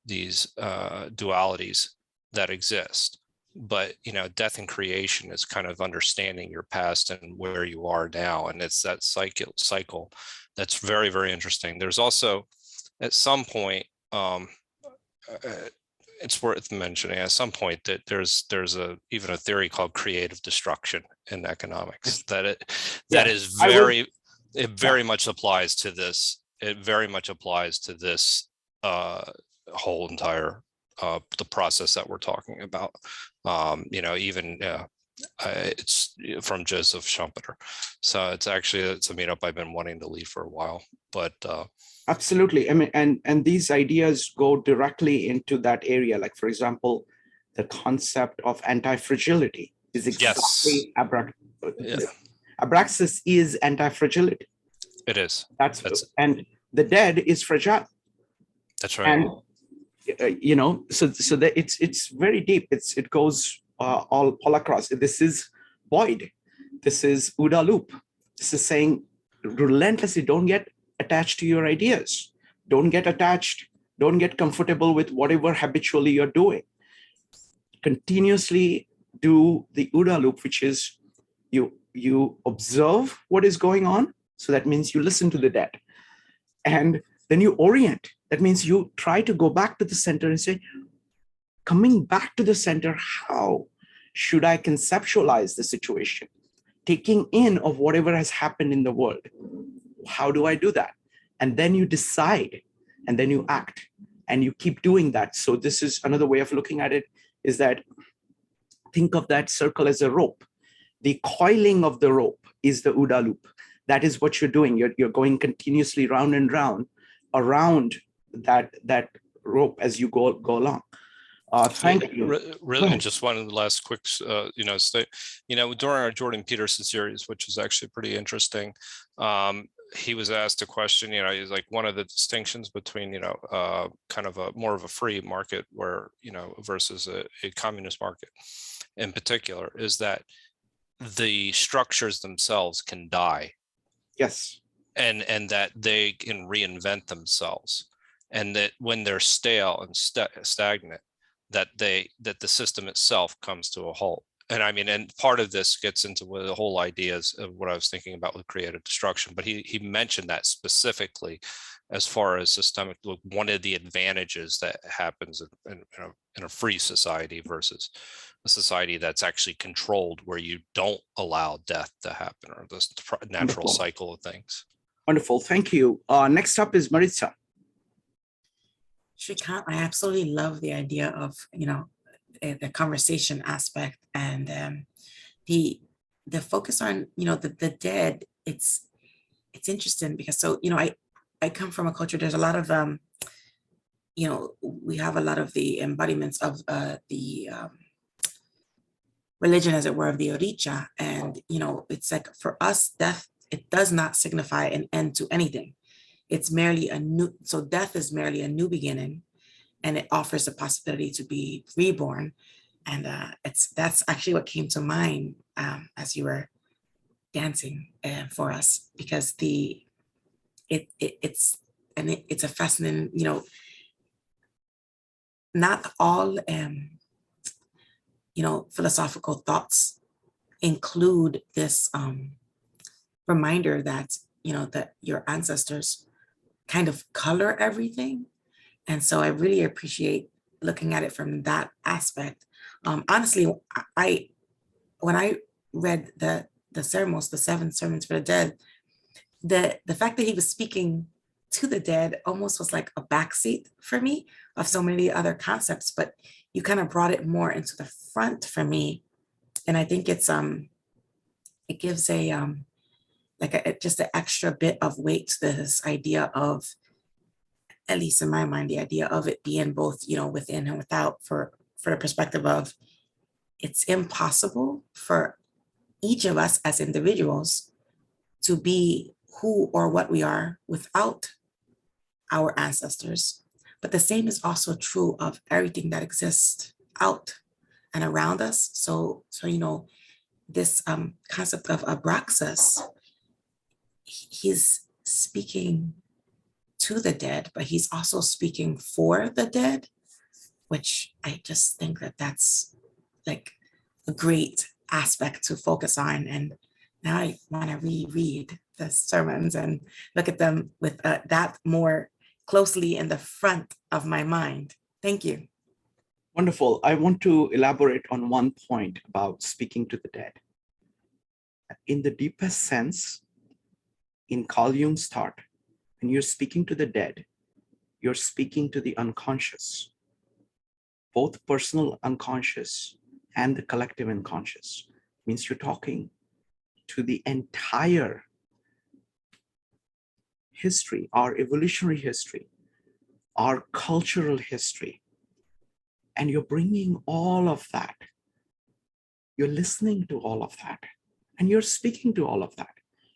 dualities that exist. But, you know, death and creation is kind of understanding your past and where you are now. And it's that cycle that's very, very interesting. There's also, at some point, it's worth mentioning at some point that there's even a theory called creative destruction in economics, that it very much applies to this. It very much applies to this whole entire the process that we're talking about. You know, even it's from Joseph Schumpeter. So it's a meetup I've been wanting to lead for a while, but absolutely. I mean, and these ideas go directly into that area. Like, for example, the concept of anti-fragility is exactly Abraxas is anti-fragility. It is. And the dead is fragile. That's right. And you know, so that it's very deep. It goes all across. This is void. This is OODA loop. This is saying relentlessly, don't get attached to your ideas. Don't get attached. Don't get comfortable with whatever habitually you're doing. Continuously do the OODA loop, which is you observe what is going on. So that means you listen to the dead. And then you orient. That means you try to go back to the center and say, coming back to the center, how should I conceptualize the situation? Taking in of whatever has happened in the world. How do I do that? And then you decide, and then you act, and you keep doing that. So this is another way of looking at it, is that think of that circle as a rope. The coiling of the rope is the OODA loop. That is what you're doing. You're going continuously round and round around that rope as you go along. Thank you. Really, just one last quick, you know, during our Jordan Peterson series, which was actually pretty interesting, he was asked a question. You know, he's like, one of the distinctions between, you know, kind of more of a free market, where, you know, versus a communist market in particular, is that the structures themselves can die. Yes. And that they can reinvent themselves, and that when they're stale and stagnant, that the system itself comes to a halt. And I mean, and part of this gets into the whole ideas of what I was thinking about with creative destruction, but he mentioned that specifically as far as systemic, one of the advantages that happens in a free society versus a society that's actually controlled, where you don't allow death to happen, or this natural cycle of things. Wonderful, thank you. Next up is Maritza. Shrikant, I absolutely love the idea of, you know, the conversation aspect, and the focus on, you know, the dead. It's interesting because, so, you know, I come from a culture, there's a lot of you know, we have a lot of the embodiments of the religion, as it were, of the Oricha, and, you know, it's like, for us, death, it does not signify an end to anything. It's merely so death is merely a new beginning, and it offers the possibility to be reborn. And that's actually what came to mind as you were dancing for us, because it's a fascinating, you know, not all you know, philosophical thoughts, include this reminder that, you know, that your ancestors kind of color everything. And so I really appreciate looking at it from that aspect. Honestly, when I read the Sermos, the 7 sermons for the dead, the fact that he was speaking to the dead almost was like a backseat for me of so many other concepts, but you kind of brought it more into the front for me. And I think it's it gives a just an extra bit of weight to this idea of, at least in my mind, the idea of it being both, you know, within and without, for the perspective of it's impossible for each of us as individuals to be who or what we are without our ancestors. But the same is also true of everything that exists out and around us. So you know, this concept of Abraxas, he's speaking to the dead, but he's also speaking for the dead, which I just think that that's like a great aspect to focus on. And now I want to reread the sermons and look at them with that more closely in the front of my mind. Thank you. Wonderful. I want to elaborate on one point about speaking to the dead. In the deepest sense, in Carl Jung's thought, when you're speaking to the dead, you're speaking to the unconscious, both personal unconscious and the collective unconscious. Means you're talking to the entire history, our evolutionary history, our cultural history, and you're bringing all of that. You're listening to all of that, and you're speaking to all of that.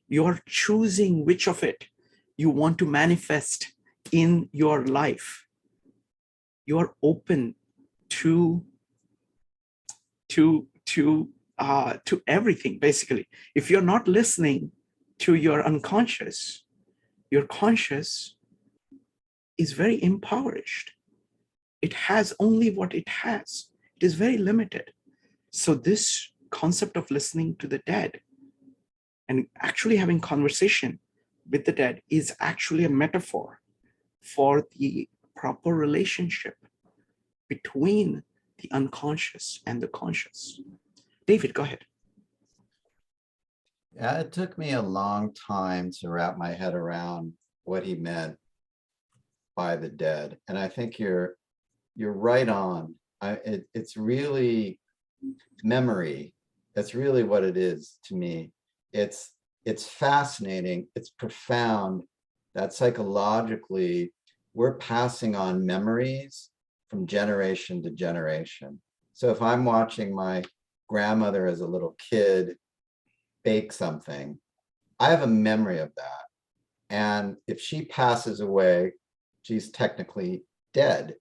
You're choosing which of it you want to manifest in your life. You're open to everything, basically. If you're not listening to your unconscious, your conscious is very impoverished. It has only what it has. It is very limited. So this concept of listening to the dead and actually having conversation with the dead is actually a metaphor for the proper relationship between the unconscious and the conscious. David, go ahead. Yeah, it took me a long time to wrap my head around what he meant by the dead. And I think you're right on. It's really memory. That's really what it is to me. It's fascinating. It's profound that psychologically we're passing on memories from generation to generation. So if I'm watching my grandmother as a little kid bake something, I have a memory of that. And if she passes away, she's technically dead.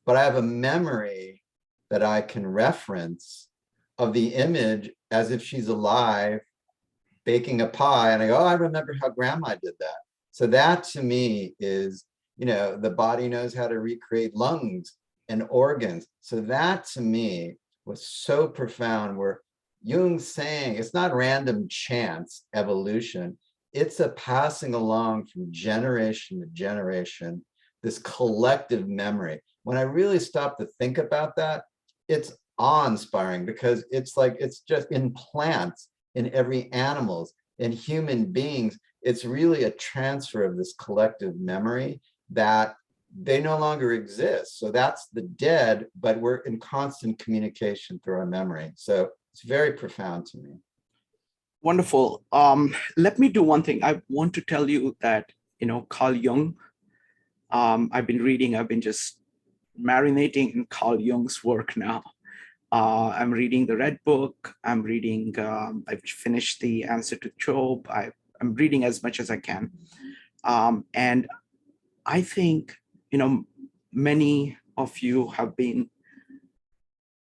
But I have a memory that I can reference of the image as if she's alive, baking a pie. And I go, oh, I remember how grandma did that. So that to me is, you know, the body knows how to recreate lungs and organs. So that to me was so profound, where Jung's saying it's not random chance evolution. It's a passing along from generation to generation, this collective memory. When I really stop to think about that, it's awe-inspiring, because it's like, it's just in plants, in every animals, in human beings. It's really a transfer of this collective memory that they no longer exist. So that's the dead, but we're in constant communication through our memory. So it's very profound to me. Wonderful. Let me do one thing. I want to tell you that, you know, Carl Jung, I've been just marinating in Carl Jung's work now. I'm reading the Red Book. I'm reading, I've finished the Answer to Job. I'm reading as much as I can. And I think, you know, many of you have been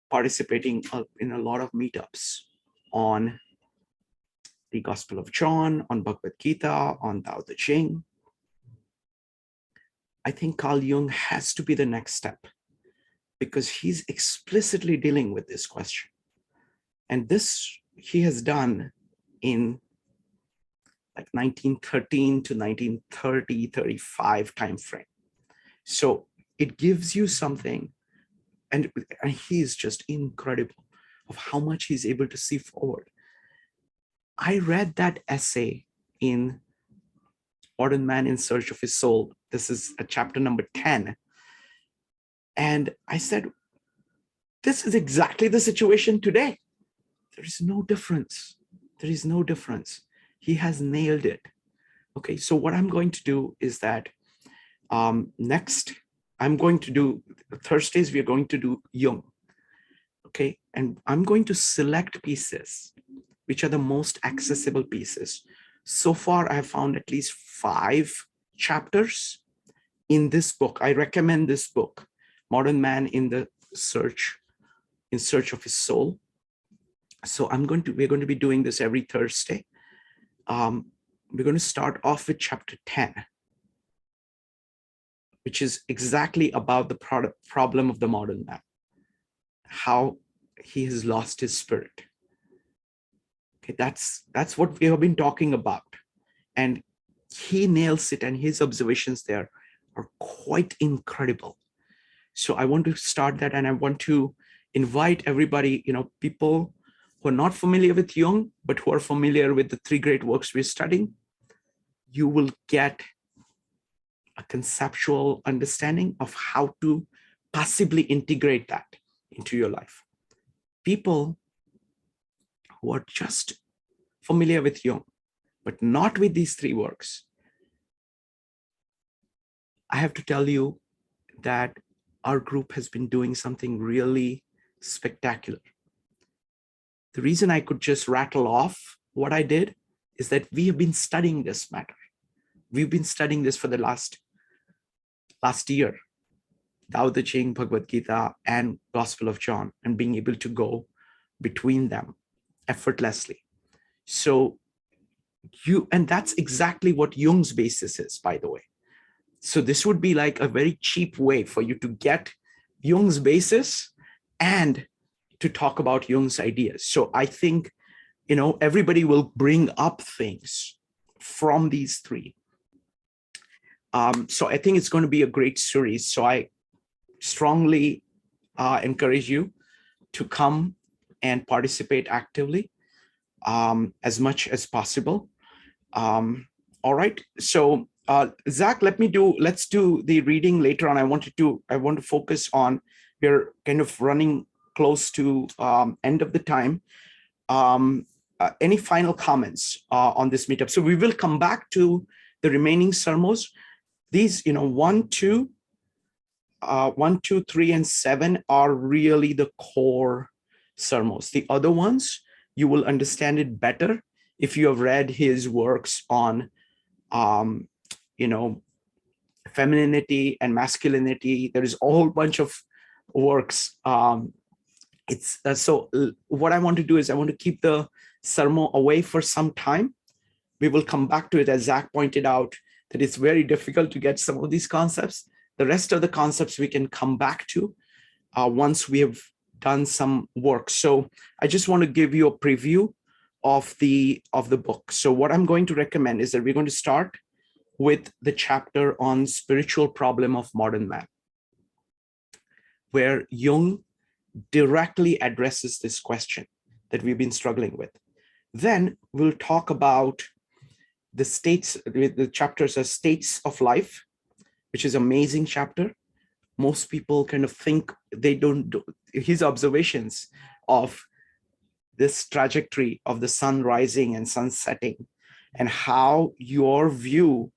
participating in a lot of meetups on the Gospel of John, on Bhagavad Gita, on Tao Te Ching. I think Carl Jung has to be the next step, because he's explicitly dealing with this question. And this he has done in like 1913 to 1930, 35 time frame. So it gives you something, and he is just incredible of how much he's able to see forward. I read that essay in Modern Man in Search of His Soul. This is a chapter number 10. And I said, this is exactly the situation today. There is no difference. There is no difference. He has nailed it. Okay, so what I'm going to do is that next, I'm going to do, Thursdays, we're going to do Jung. Okay, and I'm going to select pieces, which are the most accessible pieces. So far, I have found at least 5 chapters in this book. I recommend this book, Modern Man in Search of His Soul. So we're going to be doing this every Thursday. We're going to start off with chapter 10, which is exactly about the problem of the modern man, how he has lost his spirit. Okay, that's what we have been talking about. And he nails it, and his observations there are quite incredible. So I want to start that, and I want to invite everybody, people who are not familiar with Jung, but who are familiar with the 3 great works we're studying. You will get a conceptual understanding of how to possibly integrate that into your life. People who are just familiar with Jung, but not with these 3 works, I have to tell you that our group has been doing something really spectacular. The reason I could just rattle off what I did is that we have been studying this matter. We've been studying this for the last year, Tao Te Ching, Bhagavad Gita, and Gospel of John, and being able to go between them effortlessly. So and that's exactly what Jung's basis is, by the way. So this would be like a very cheap way for you to get Jung's basis and to talk about Jung's ideas. So I think, everybody will bring up things from these 3. So I think it's going to be a great series. So I strongly encourage you to come and participate actively as much as possible. All right. So Zach, let's do the reading later on. I want to focus on, we're kind of running close to end of the time. Any final comments on this meetup? So we will come back to the remaining sermos. These, 1, 2, 3, and 7 are really the core sermos. The other ones, you will understand it better if you have read his works on, femininity and masculinity. There is a whole bunch of works. So what I want to do is I want to keep the sermo away for some time. We will come back to it, as Zach pointed out, that it's very difficult to get some of these concepts. The rest of the concepts we can come back to once we have done some work. So I just want to give you a preview of the book. So what I'm going to recommend is that we're going to start with the chapter on spiritual problem of modern man, where Jung directly addresses this question that we've been struggling with. Then we'll talk about the states, the chapters are states of life, which is an amazing chapter. Most people kind of think they don't do his observations of this trajectory of the sun rising and sun setting, and how your view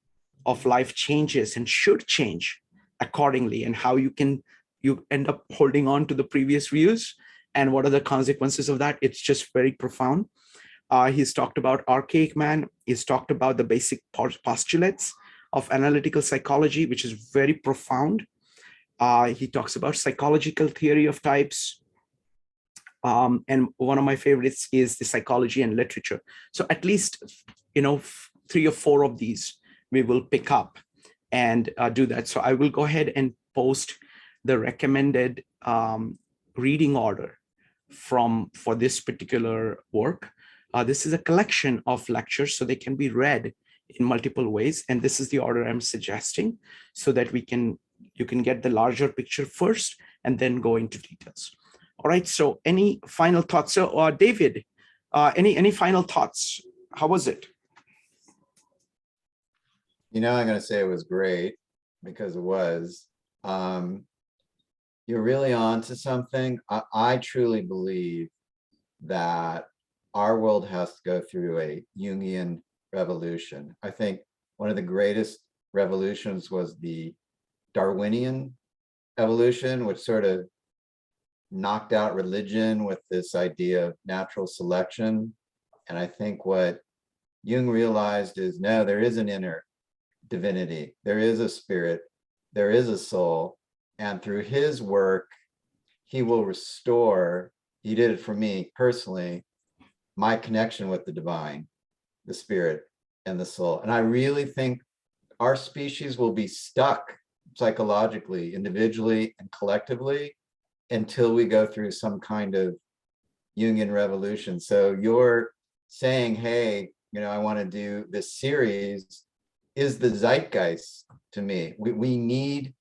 of life changes and should change accordingly, and how you end up holding on to the previous views, and what are the consequences of that. It's just very profound. He's talked about archaic man. He's talked about the basic postulates of analytical psychology, which is very profound. He talks about psychological theory of types. And one of my favorites is the psychology and literature. So at least, 3 or 4 of these we will pick up and do that. So I will go ahead and post the recommended reading order for this particular work. This is a collection of lectures, so they can be read in multiple ways. And this is the order I'm suggesting, so that you can get the larger picture first and then go into details. All right, so any final thoughts? So David, any final thoughts? How was it? I'm going to say it was great, because it was. You're really on to something. I truly believe that our world has to go through a Jungian revolution. I think one of the greatest revolutions was the Darwinian evolution, which sort of knocked out religion with this idea of natural selection. And I think what Jung realized is, no, there is an inner divinity, there is a spirit, there is a soul, and through his work, he will restore, he did it for me personally, my connection with the divine, the spirit, and the soul. And I really think our species will be stuck psychologically, individually, and collectively until we go through some kind of Jungian revolution. So you're saying, hey, I want to do this series, is the zeitgeist to me. We need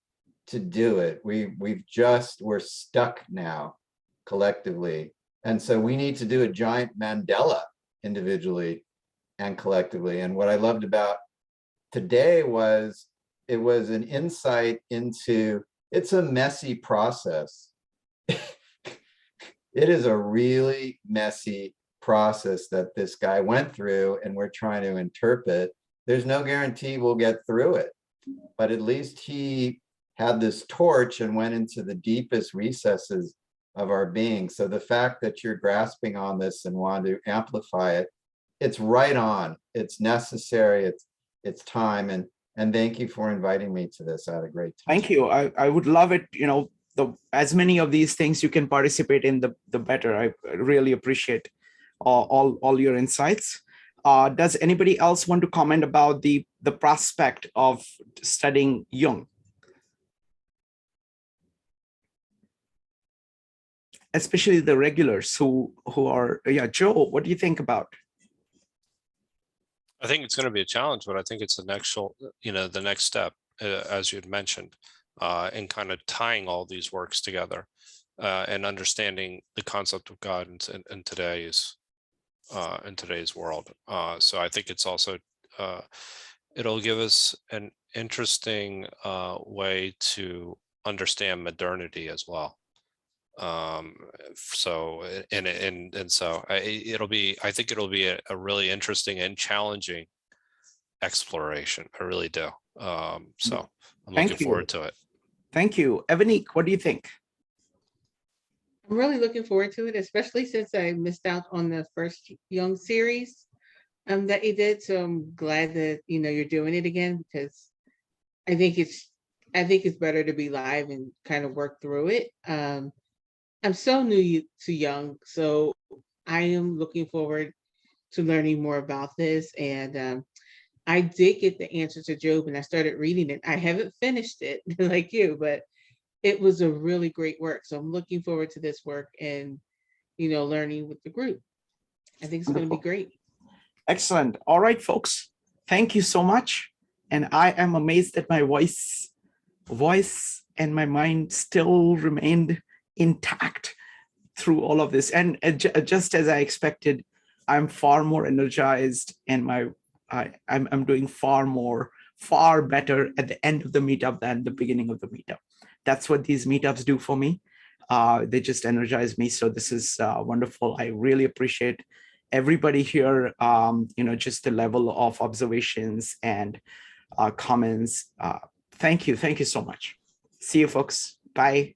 to do it. We're stuck now collectively. And so we need to do a giant Mandala individually and collectively. And what I loved about today was it was an insight into, it's a messy process. It is a really messy process that this guy went through, and we're trying to interpret. There's no guarantee we'll get through it, but at least he had this torch and went into the deepest recesses of our being. So the fact that you're grasping on this and want to amplify it, it's right on. It's necessary. It's time. And thank you for inviting me to this. I had a great time. Thank you. I would love it. As many of these things you can participate in, the better. I really appreciate all your insights. Does anybody else want to comment about the prospect of studying Jung? Especially the regulars who are, Joe, what do you think about? I think it's going to be a challenge, but I think it's the next step, as you had mentioned, in kind of tying all these works together and understanding the concept of God in today's world. So I think it's also it'll give us an interesting way to understand modernity as well. So I think it'll be a really interesting and challenging exploration. I really do. So I'm looking forward to it. Thank you. Evanique, what do you think? I'm really looking forward to it, especially since I missed out on the first Jung series that you did. So I'm glad that you're doing it again, because I think it's better to be live and kind of work through it. I'm so new to Jung, so I am looking forward to learning more about this. And I did get the answer to Job, and I started reading it. I haven't finished it like you, but it was a really great work. So I'm looking forward to this work and, learning with the group. I think it's going to be great. Excellent. All right, folks. Thank you so much. And I am amazed that my voice and my mind still remained intact through all of this. And just as I expected, I'm far more energized, and I'm doing far better at the end of the meetup than the beginning of the meetup. That's what these meetups do for me. They just energize me. So this is wonderful. I really appreciate everybody here, just the level of observations and comments. Thank you so much. See you, folks. Bye.